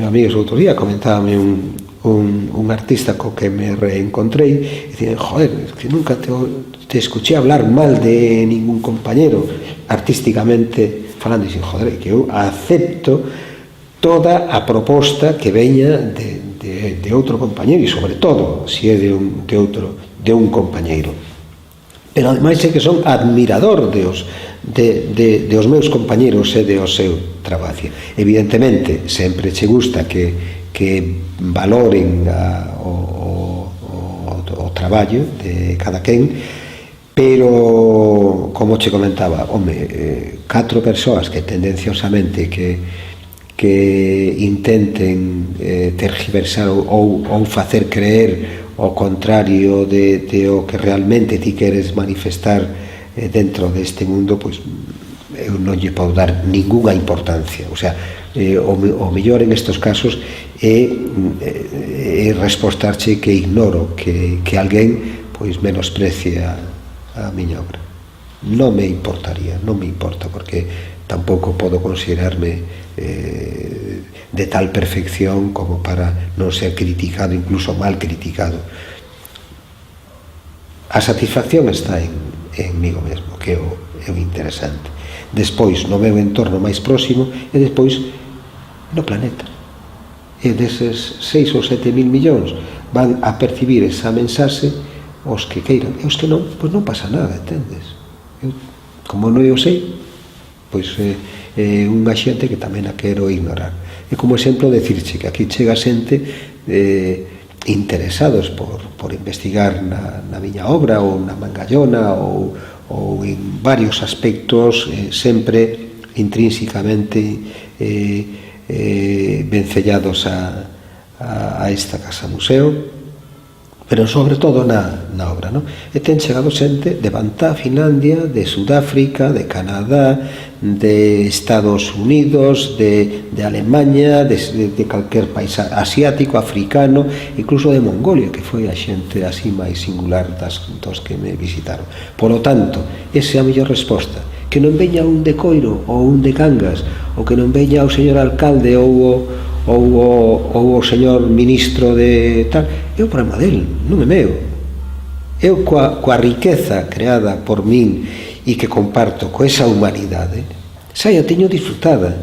amigos, outro día comentábame un artista co que me reencontrei e dicen, joder, es que nunca te escuché hablar mal de ningún compañero artísticamente falando, e dicen, joder, que eu acepto toda a proposta que veña de outro compañeiro, e sobre todo se é de un compañeiro, pero ademais é que son admirador dos meus compañeros e do seu traballo. Evidentemente sempre che gusta que valoren o traballo de cada quen, pero como che comentaba, 4 persoas que tendenciosamente que intenten tergiversar ou facer creer o contrario de o que realmente ti queres manifestar dentro deste mundo, pois eu non lle podo dar ningunha importancia. O sea, o mellor en estes casos é respostarche que ignoro que alguén pois menosprecie a miña obra. Non me importaría, non me importa, porque tampouco podo considerarme de tal perfección como para non ser criticado, incluso mal criticado. A satisfacción está en migo mesmo, que é o interesante. Despois no meu entorno máis próximo e despois no planeta. E deses 6 ou 7 mil millóns van a percibir esa mensaxe os que queiran, e os que non, pois non pasa nada, entendes? Eu, como non eu sei, pois é unha xente que tamén a quero ignorar. E como exemplo decirche que aquí chega xente interesados por investigar na miña obra ou na Mangallona ou en varios aspectos sempre intrínsecamente vencellados a esta casa museo, pero sobre todo na obra, non? E ten chegado xente de Bantá, Finlandia, de Sudáfrica, de Canadá, de Estados Unidos, de Alemanha, de calquer país asiático, africano, incluso de Mongolia, que foi a xente así máis singular dos que me visitaron. Por lo tanto, esa é a mellor resposta. Que non veña un de Coiro ou un de Cangas, ou que non veña o señor alcalde ou o señor ministro de tal, é o problema del, non é meu. Eu coa riqueza creada por min e que comparto co esa humanidade, xa a teño disfrutada,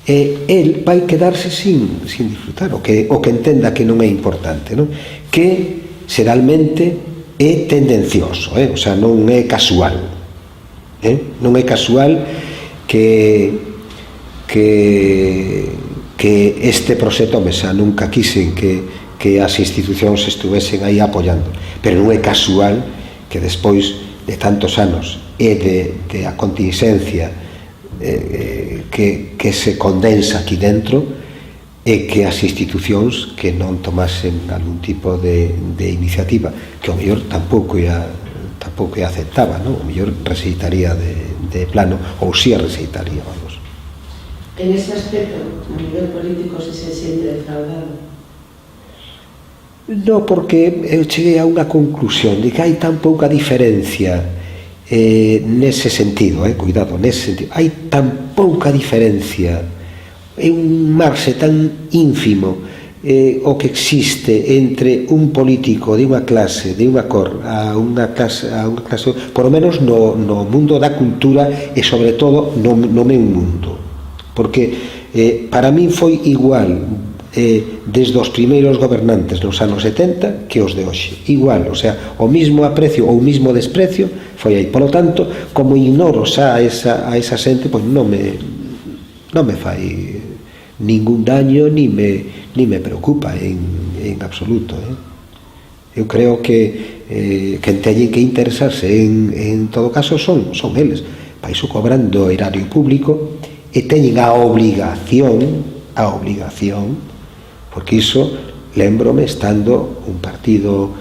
e el vai quedarse sin disfrutar, o que entenda que non é importante, non? Que xeralmente é tendencioso, o sea, non é casual, non é casual que este proxecto xa nunca quixen que as institucións estuvesen aí apoiando, pero non é casual que despois de tantos anos e de a contingencia que se condensa aquí dentro, e que as institucións que non tomasen algún tipo de iniciativa, que ao mellor tampouco aceptaba, non? O mellor rexeitaría de plano, ou si a rexeitaría, vamos. En ese aspecto, a nivel político, se siente defraudado? No, porque eu cheguei a unha conclusión de que hai tan pouca diferencia nese sentido, cuidado, nese sentido, hai tan pouca diferencia, é un marxe tan ínfimo o que existe entre un político de unha clase, de unha cor, a unha clase, por lo menos no mundo da cultura e sobre todo no meu mundo. Porque para min foi igual desde os primeiros gobernantes nos anos 70 que os de hoxe, igual, o sea, o mismo aprecio ou o mismo desprecio foi aí. Por lo tanto, como ignoro xa a esa xente, pois non me fai ningún daño ni me preocupa en absoluto. Eu creo que teñen que interesarse en todo caso son eles, para iso cobran do erario público e teñen a obligación, porque iso lembrome estando un partido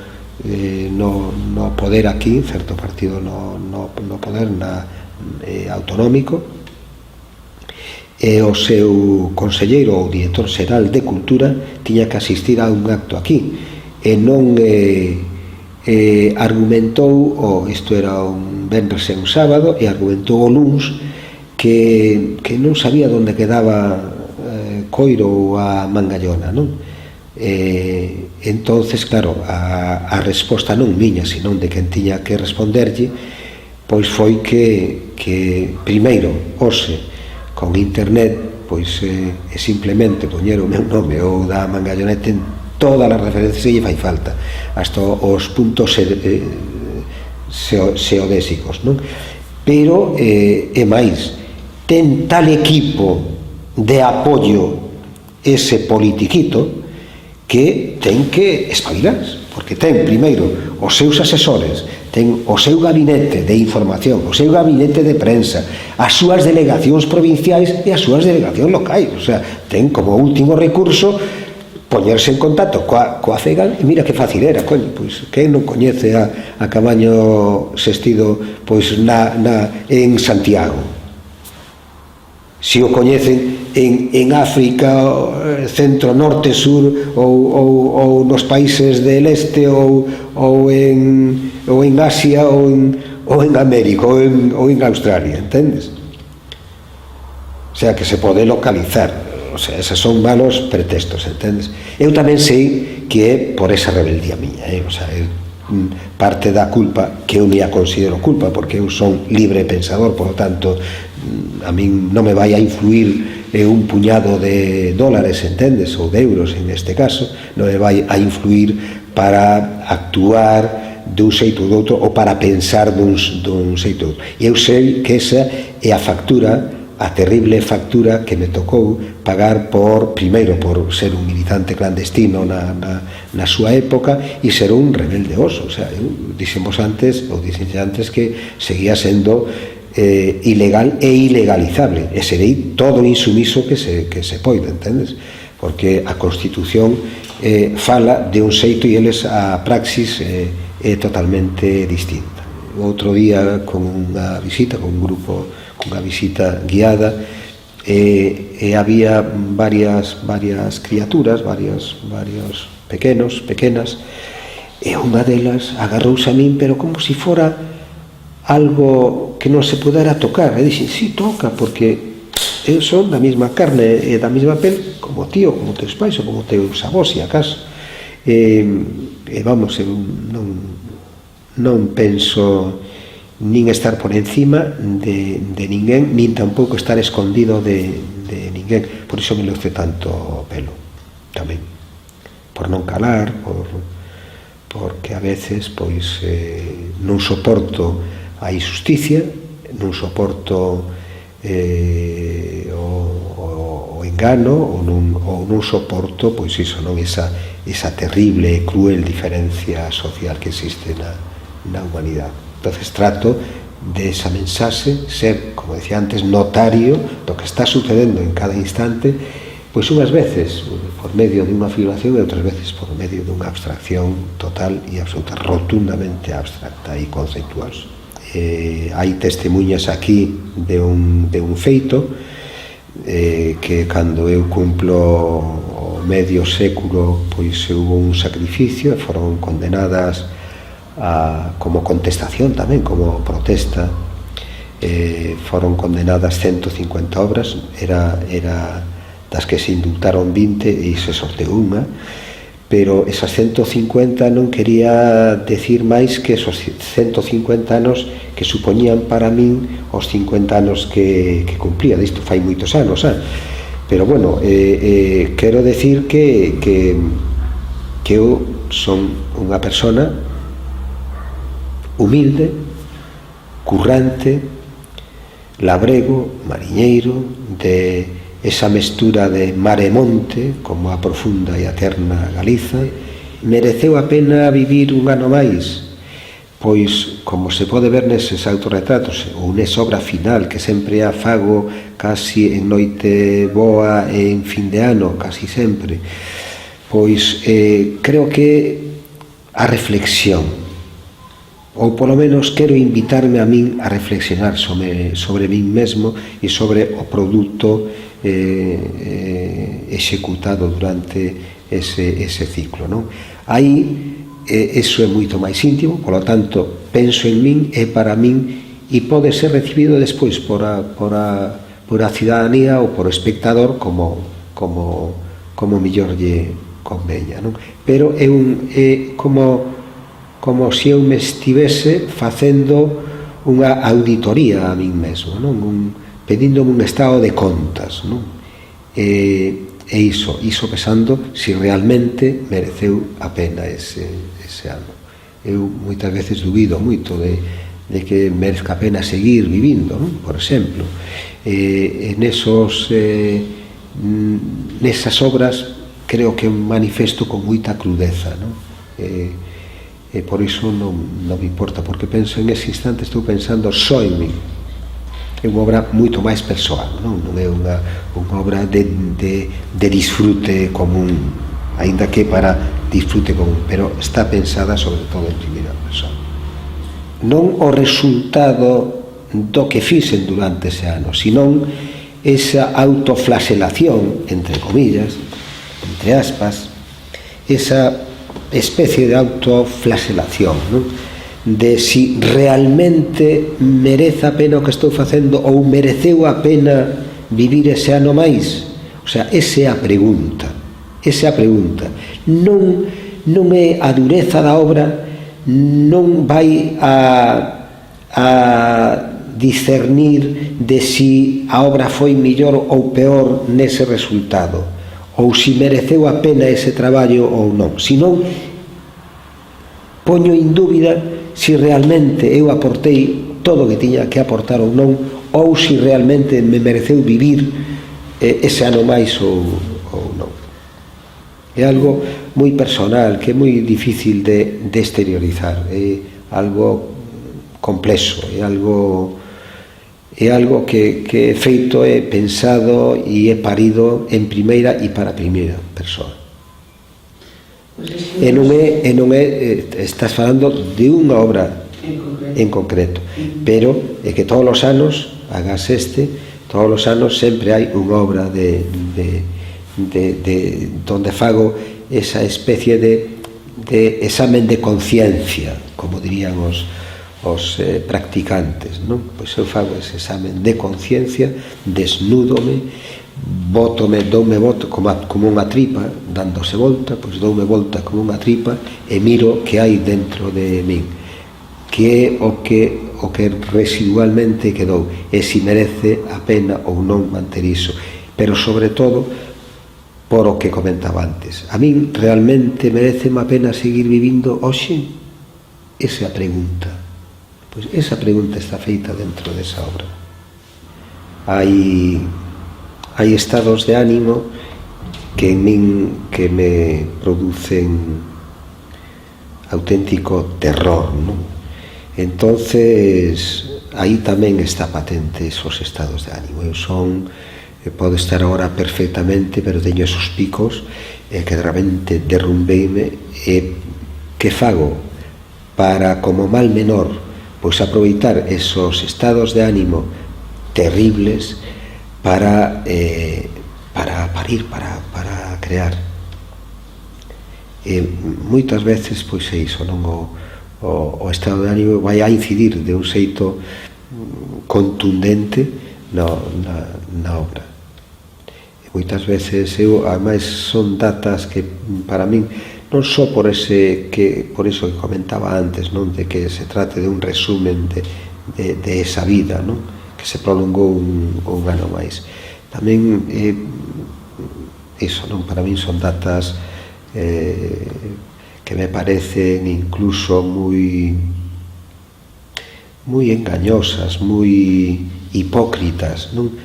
no poder aquí, certo partido no poder autonómico, e o seu conselleiro ou director xeral de Cultura tiña que asistir a un acto aquí, e non argumentou, isto era un venres e un sábado, e argumentou o luns que non sabía onde quedaba Coiro ou a Mangallona, non? Entonces, claro, a resposta non miña, senón de quen tiña que responderlle, pois foi que primeiro, hoxe, con internet, pois simplemente poñer o meu nome ou da Mangalloneta en todas as referencias que lle fai falta, hasta os puntos xeodésicos, non? Pero, é máis, ten tal equipo de apoio ese politiquito que ten que espabilarse, porque ten primeiro os seus asesores, ten o seu gabinete de información, o seu gabinete de prensa, as súas delegacións provinciais e as súas delegacións locais, o sea, ten como último recurso poñerse en contacto coa CEGAN, e mira que fácil era, coño, pois quen non coñece a Caamaño Sestido pois en Santiago? Si o coñecen en África, centro, norte, sur, ou nos países del este, ou en Asia, ou en América, ou en Australia, entendes? O sea, que se pode localizar. O sea, esos son malos pretextos, entendes? Eu tamén sei que é por esa rebeldía miña, o sea, parte da culpa, que eu me a considero culpa, porque eu son libre pensador, por lo tanto, a min non me vai a influir un puñado de dólares, entendes, ou de euros en este caso, non me vai a influir para actuar dun xeito ou do outro, ou para pensar dun xeito ou outro. E eu sei que esa é a factura, a terrible factura que me tocou pagar primeiro por ser un militante clandestino na súa época e ser un rebelde oso. O sea, eu dixemos antes que seguía sendo ilegal e ilegalizable, e serei todo o insumiso que se poida, entendes? Porque a Constitución fala de un xeito e eles a praxis é totalmente distinta. Outro día, con unha visita, con un grupo, con unha visita guiada, e había varias criaturas, varios pequenas, e unha delas agarrouse a min, pero como se fora algo que non se pudera tocar. E dixen, sí, toca, porque eu son da mesma carne e da mesma pel como tío, como teus pais ou como teus avós, se acaso. Vamos, eu non penso nin estar por encima de ninguén, nin tampouco estar escondido de ninguén. Por iso me luce tanto pelo tamén, por non calar, porque a veces pois non soporto a injusticia, non soporto o engano, ou non soporto pois iso, non, esa terrible e cruel diferencia social que existe na humanidade. Entonces trato de esa mensaxe ser, como decía antes, notario do que está sucedendo en cada instante, pois unhas veces por medio de unha figuración e outras veces por medio de unha abstracción total e absoluta, rotundamente abstracta e conceptual. Hai testemunhas aquí de un feito que cando eu cumplo o medio século, pois houve un sacrificio e foron condenadas como contestación tamén, como protesta, foron condenadas 150 obras, era das que se indultaron 20 e se sorteou unha, pero esas 150 non quería decir máis que esos 150 anos que supoñían para min os 50 anos que cumplía. Disto fai moitos anos, pero bueno, quero decir que eu son unha persona humilde, currante, labrego, mariñeiro, de esa mestura de mar e monte, como a profunda e a eterna Galiza. Mereceu a pena vivir un ano máis, pois, como se pode ver neses autorretratos, ou nesa obra final, que sempre a fago casi en noite boa e en fin de ano, casi sempre, pois creo que a reflexión, ou polo menos quero invitarme a min a reflexionar sobre min mesmo e sobre o produto executado durante ese ciclo, non? Hai eso é moito máis íntimo, polo tanto penso en min, é para min, e pode ser recibido despois por a cidadanía ou por o espectador como mellor lle conveña, non? Pero é como se eu me estivese facendo unha auditoría a min mesmo, non? Pedíndome un estado de contas, non? E iso pensando se realmente mereceu a pena ese ano. Eu moitas veces dubido moito de que merezca a pena seguir vivindo, non? Por exemplo, nesas obras creo que manifesto con moita crudeza, non? E por iso non me importa, porque penso en ese instante, estou pensando só en min. É unha obra moito máis persoal, non é unha obra de disfrute común, aínda que para disfrute común, pero está pensada sobre todo en primeira persona. Non o resultado do que fixen durante ese ano, senón esa autoflagelación, entre comillas, entre aspas, esa especie de autoflagelación, non? De si realmente merece a pena o que estou facendo ou mereceu a pena vivir ese ano máis. O sea, esa é a pregunta. Non é a dureza da obra, non vai a discernir de si a obra foi mellor ou peor nese resultado, ou si mereceu a pena ese traballo ou non, senón poño en dúbida si realmente eu aportei todo o que tiña que aportar ou non, ou si realmente me mereceu vivir ese ano máis ou non. É algo moi personal, que é moi difícil de exteriorizar, é algo complexo, é algo que é feito, é pensado e é parido en primeira e para a primeira persoa. E non é estás falando de unha obra en concreto, pero é que todos os anos hagas todos os anos sempre hai unha obra donde fago esa especie de examen de conciencia, como dirían os practicantes, non? Pois eu fago ese examen de conciencia, desnúdome, doume volta como unha tripa dándose volta, pois doume volta como unha tripa e miro que hai dentro de min, que é o que residualmente quedou, e si merece a pena ou non manter iso, pero sobre todo por o que comentaba antes, a min realmente merece a pena seguir vivindo hoxe? Esa é a pregunta. Pois esa pregunta está feita dentro desa obra. Hai estados de ánimo que en min que me producen auténtico terror, non? Entonces aí tamén está patente esos estados de ánimo. Podo estar agora perfectamente, pero teño esos picos que de repente derrumbeime, e que fago para, como mal menor, pois aproveitar esos estados de ánimo terribles para parir, para crear. E moitas veces pois é iso, non? O estado de ánimo vai a incidir de un xeito contundente na obra. E moitas veces ademais son datas que para min, non só por iso que comentaba antes, non? De que se trate de un resumen de esa vida, non? Que se prolongou un ano máis. Tamén iso, non? Para min son datas que me parecen incluso moi engañosas, moi hipócritas, non?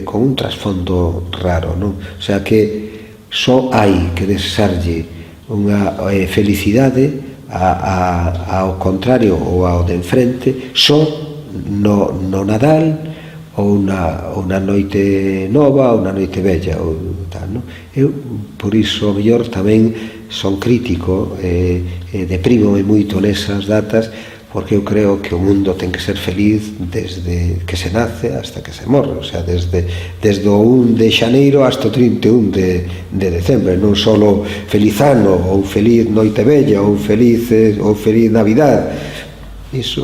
Con un trasfondo raro, non? O sea que só hai que desexarlle unha felicidade ao contrario ou ao de enfrente, só no Nadal ou na noite nova ou na noite bella ou tal, non? Eu por iso mellor tamén son crítico, deprímome moito nesas datas, porque eu creo que o mundo ten que ser feliz desde que se nace hasta que se morre, o sea, desde o 1 de xaneiro hasta o 31 de decembre, non só feliz ano, ou feliz noite bella, ou feliz Navidad. Iso,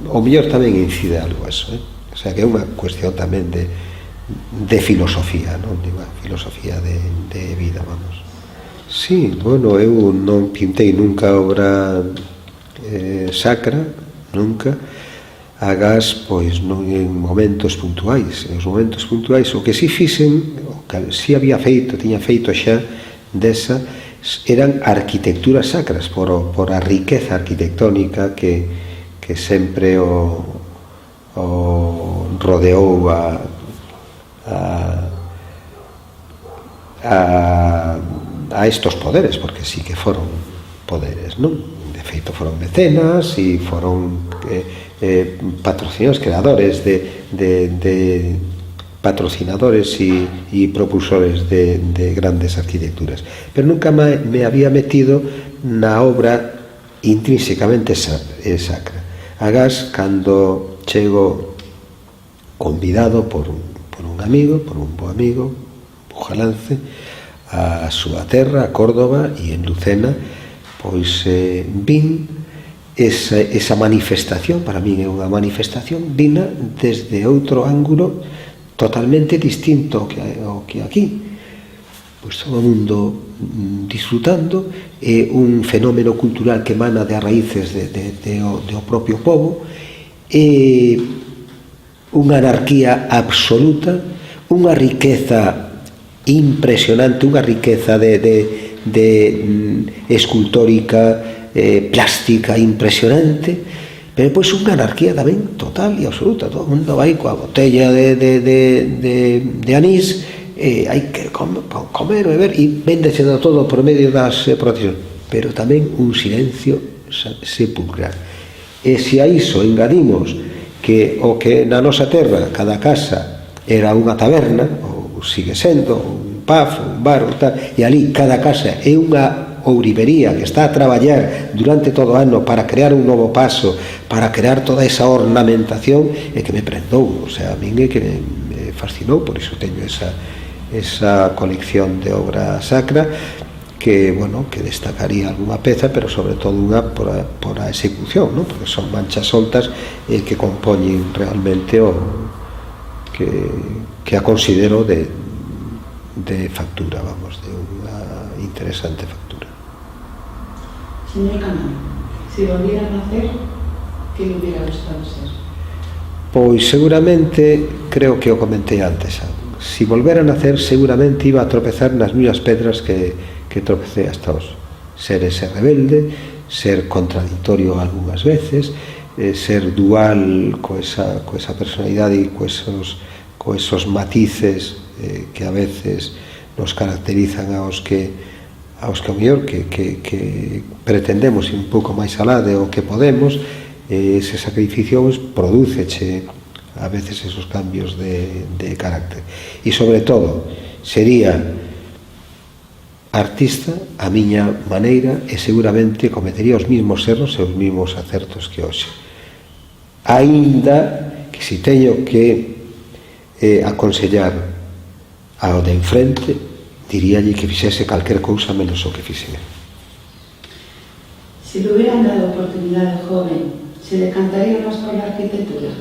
o mellor tamén incide algo eso, o sea, que é unha cuestión tamén de filosofía, non? De unha filosofía de vida, vamos. Sí, bueno, eu non pintei nunca obra sacra, nunca, agás, pois, non en momentos puntuais. En os momentos puntuais, o que si fixen, o que si tiña feito xa desa, eran arquitecturas sacras, por a riqueza arquitectónica que sempre o rodeou a estos poderes, porque sí que foron poderes, non? De feito foron mecenas e foron patrocinadores, creadores de patrocinadores e propulsores de grandes arquitecturas, pero nunca me había metido na obra intrínsecamente sacra. Agás, cando chego convidado por un amigo, por un bo amigo, Bujalance, a súa terra, a Córdoba, e en Lucena, pois vin esa manifestación. Para min é unha manifestación vina desde outro ángulo totalmente distinto ao que aquí. Pois todo o mundo disfrutando, é un fenómeno cultural que emana de raíces do propio povo, é unha anarquía absoluta, unha riqueza impresionante, unha riqueza de escultórica, plástica impresionante, pero depois unha anarquía tamén total e absoluta. Todo o mundo vai coa botella de anís, hai que comer, beber, e véndese todo por medio das proteccións, pero tamén un silencio sepulcral. E se a iso engadimos que o que na nosa terra cada casa era unha taberna, ou sigue sendo un pub, un bar, e ali cada casa é unha ourivería que está a traballar durante todo o ano para crear un novo paso, para crear toda esa ornamentación, e que me prendou, o sea, a min é que me fascinou. Por iso teño esa colección de obra sacra que, bueno, que destacaría algunha peza, pero sobre todo unha por a execución, non? Porque son manchas soltas que compoñen realmente o que a considero de factura, vamos, de unha interesante factura. Señor Canal, se volviera a nacer, que le hubiera gustado ser? Pois seguramente, creo que o comentei antes, si volvera a nacer seguramente iba a tropezar nas mesmas pedras que tropecei hasta hoxe. Ser ese rebelde, ser contradictorio algunhas veces, ser dual coesa personalidade e coesos matices que a veces nos caracterizan aos que ao mellor que pretendemos ir un pouco máis alá de o que podemos. Ese sacrificio prodúceche a veces esos cambios de carácter, e sobre todo sería artista a miña maneira, e seguramente cometería os mismos erros e os mismos acertos que hoxe, aínda que si teño que aconsellar ao de enfrente, diríalle que fixese calquer cousa menos o que fixen. Si le hubieran dado oportunidad de joven, ¿se decantaría más por la arquitectura?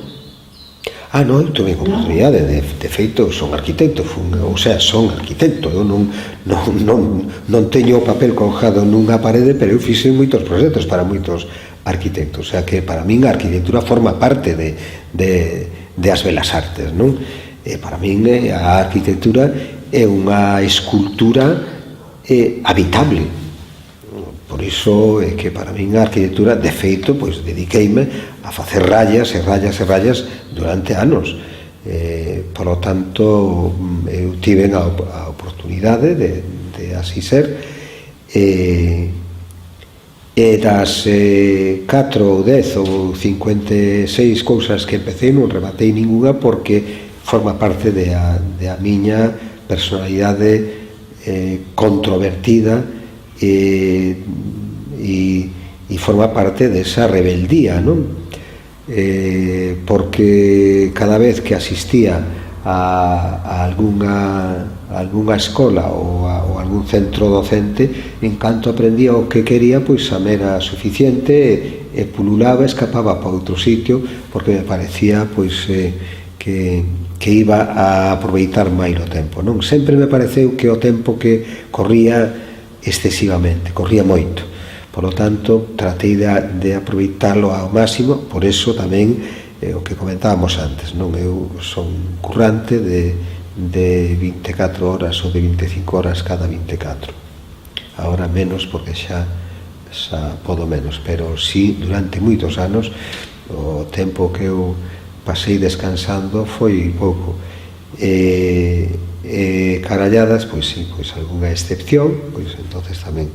Non, eu tuve oportunidade, de feito son arquitecto, son arquitecto, eu non teño o papel colgado nunha parede, pero eu fixen moitos proxectos para moitos arquitectos, o sea que para min a arquitectura forma parte de as belas artes, non? Para min a arquitectura é unha escultura habitable. Por iso é que para min a arquitectura, de feito, pois dediqueime a facer rayas e rayas e rayas durante anos. Por lo tanto, eu tive a oportunidade de así ser, e das 4 ou 10 ou 56 cousas que empecé non rematei ninguna, porque forma parte da miña personalidade controvertida e forma parte desa rebeldía, non? Porque cada vez que asistía a algunha escola ou a algún centro docente, en canto aprendía o que quería, pois a era suficiente, e pululaba, escapaba para outro sitio, porque me parecía pois que iba a aproveitar máis o tempo, non? Sempre me pareceu que o tempo que corría excesivamente, corría moito. Por lo tanto, tratei de aproveitalo ao máximo. Por eso tamén o que comentábamos antes, non? Eu son currante de 24 horas ou de 25 horas cada 24. Agora menos, porque xa podo menos, pero sí, durante moitos anos o tempo que eu pasei descansando foi pouco. Caralladas, pois sí, pois algunha excepción, pois entonces tamén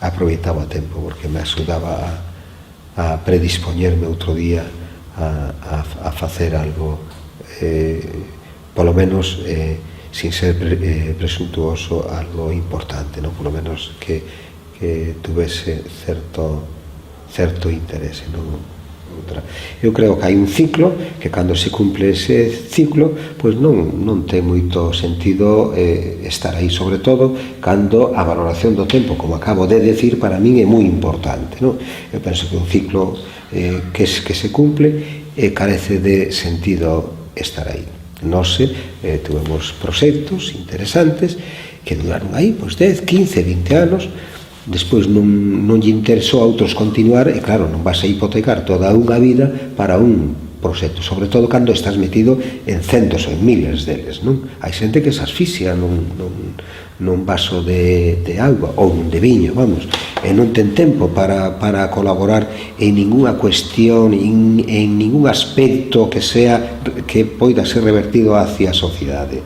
aproveitaba o tempo, porque me axudaba a predispoñerme outro día a facer algo, polo menos sin ser presuntuoso, algo importante, non? Polo menos que tuvese certo interese, non? Eu creo que hai un ciclo que, cando se cumple ese ciclo, pois non ten moito sentido estar aí, sobre todo cando a valoración do tempo, como acabo de decir, para min é moi importante, non? Eu penso que un ciclo que se cumple carece de sentido estar aí. Nós tuvemos proxectos interesantes que duraron aí pois 10, 15, 20 anos. Despois non lle interesou a outros continuar, e claro, non vas a hipotecar toda unha vida para un proxecto, sobre todo cando estás metido en centos ou en miles deles, non? Hai xente que se asfixia nun vaso de auga ou de viño, vamos, e non ten tempo para colaborar en ninguna cuestión, en ningún aspecto que poida ser revertido hacia a sociedade.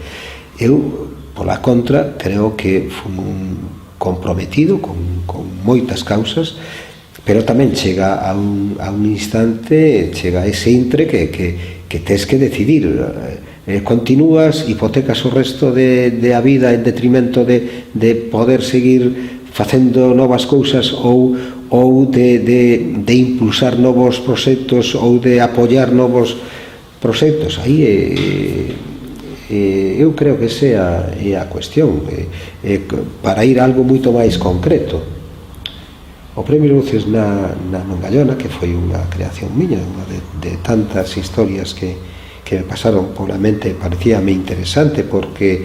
Eu, pola contra, creo que fun comprometido con moitas causas, pero tamén chega a un instante, chega a ese intre que tes que decidir. Continúas, hipotecas o resto de a vida en detrimento de poder seguir facendo novas cousas ou de impulsar novos proxectos ou de apoiar novos proxectos. Aí eu creo que esa é a cuestión, para ir a algo moito máis concreto. O Premio Luces na Mangallona, que foi unha creación miña, unha de tantas historias que me pasaron pola mente, parecíame interesante porque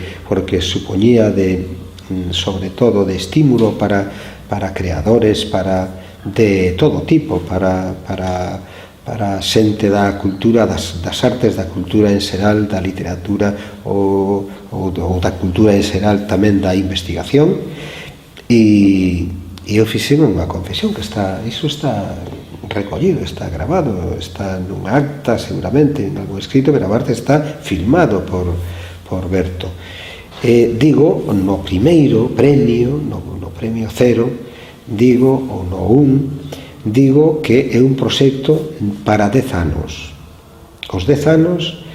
supoñía sobre todo de estímulo para creadores, de todo tipo, para xente da cultura, das artes, da cultura en xeral, da literatura ou da cultura en xeral, tamén da investigación. E eu fixen unha confesión, que iso está recollido, está grabado, está nunha acta seguramente, en algún escrito, pero aparte está filmado por Berto. Digo, no primeiro premio, no premio 0, digo, ou no 1, digo que é un proxecto para 10 anos. Os 10 anos,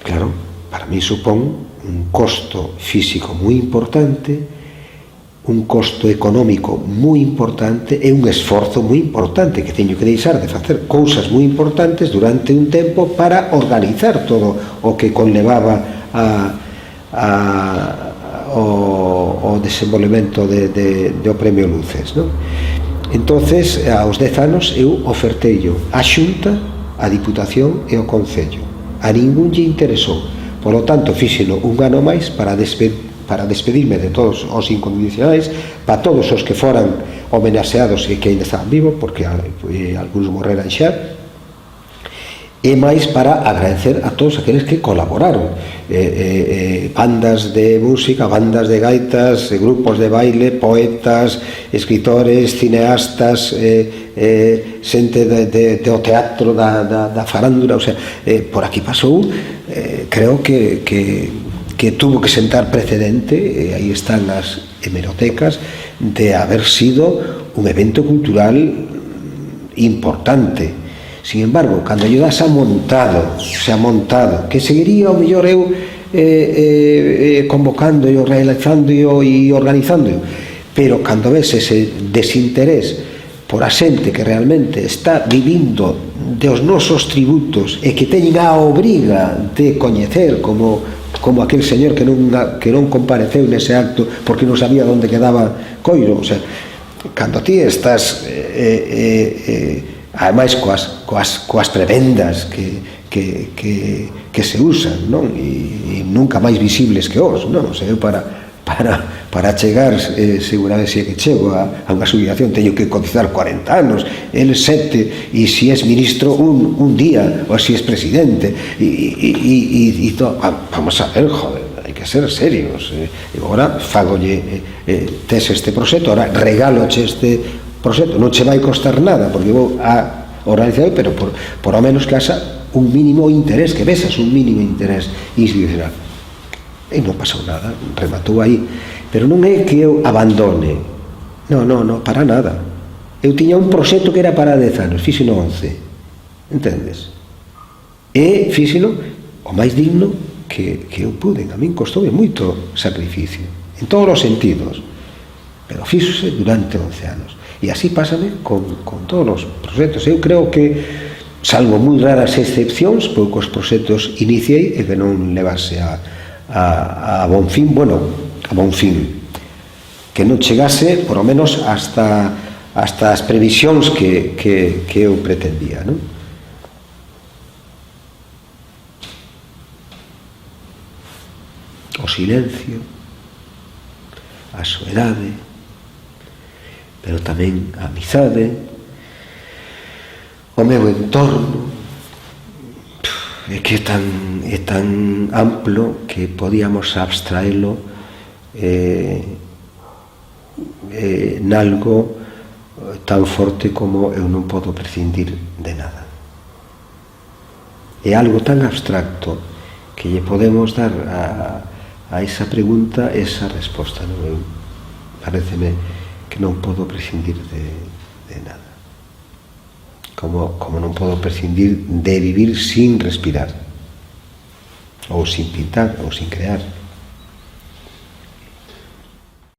claro, para mí supón un costo físico moi importante, un costo económico moi importante e un esforzo moi importante, que teño que deixar de facer cousas moi importantes durante un tempo para organizar todo o que conlevaba o desenvolvemento do Premio Luces, non? Entonces, aos 10 anos eu oferteillo a Xunta, a Diputación e o Concello. A ningún lle interesou. Por lo tanto, fíxeno un ano máis para despedirme de todos os incondicionais, para todos os que foran homenaxeados e que ainda estaban vivos, porque algúns morreran xa, e máis para agradecer a todos aqueles que colaboraron, bandas de música, bandas de gaitas, grupos de baile, poetas, escritores, cineastas, xente do teatro, da farándula, o sea, por aquí pasou. Creo que tuvo que sentar precedente, e aí están as hemerotecas, de haber sido un evento cultural importante. Sin embargo, cando lle das se ha montado, que seguiría o mellor eu convocando e realizando e organizando, pero cando ves ese desinterés por a xente que realmente está vivindo dos nosos tributos e que teñen a obriga de coñecer como aquel señor que non compareceu nese acto porque non sabía onde quedaba Coiro. O sea, cando ti estás ademais coas prebendas que se usan, non? E nunca máis visibles que os, non? O sea, eu para chegar, seguramente se que chego a unha xubilación teño que cotizar 40 anos, el 7, e se es ministro un día, ou se es presidente, e todo. Vamos a ver, joder, hai que ser serios. E agora fagolle, tes este proxecto, agora regaloche este proxecto, non che vai costar nada, porque vou a organizar, pero por ao menos que haxa un mínimo interés, que besas un mínimo interés institucional. E non pasou nada, rematou aí. Pero non é que eu abandone, non, para nada. Eu tiña un proxecto que era para 10 anos, fíxeno 11, entendes? E fíxeno o máis digno que eu pude. A min costoume moito sacrificio, en todos os sentidos, pero fíxose durante 11 anos. E así pásame con todos os proxectos. Eu creo que, salvo moi raras excepcións, poucos proxectos iniciei e que non levase a bon fin, que non chegase por lo menos hasta as previsións que eu pretendía, non? O silencio, a soedade, pero tamén a amizade, o meu entorno, é que é tan amplo que podíamos abstraelo nalgo tan forte como eu non podo prescindir de nada. É algo tan abstracto que lle podemos dar a esa pregunta esa resposta, non? Paréceme que non podo prescindir de nada. Como non podo prescindir de vivir sin respirar, ou sin pintar, ou sin crear.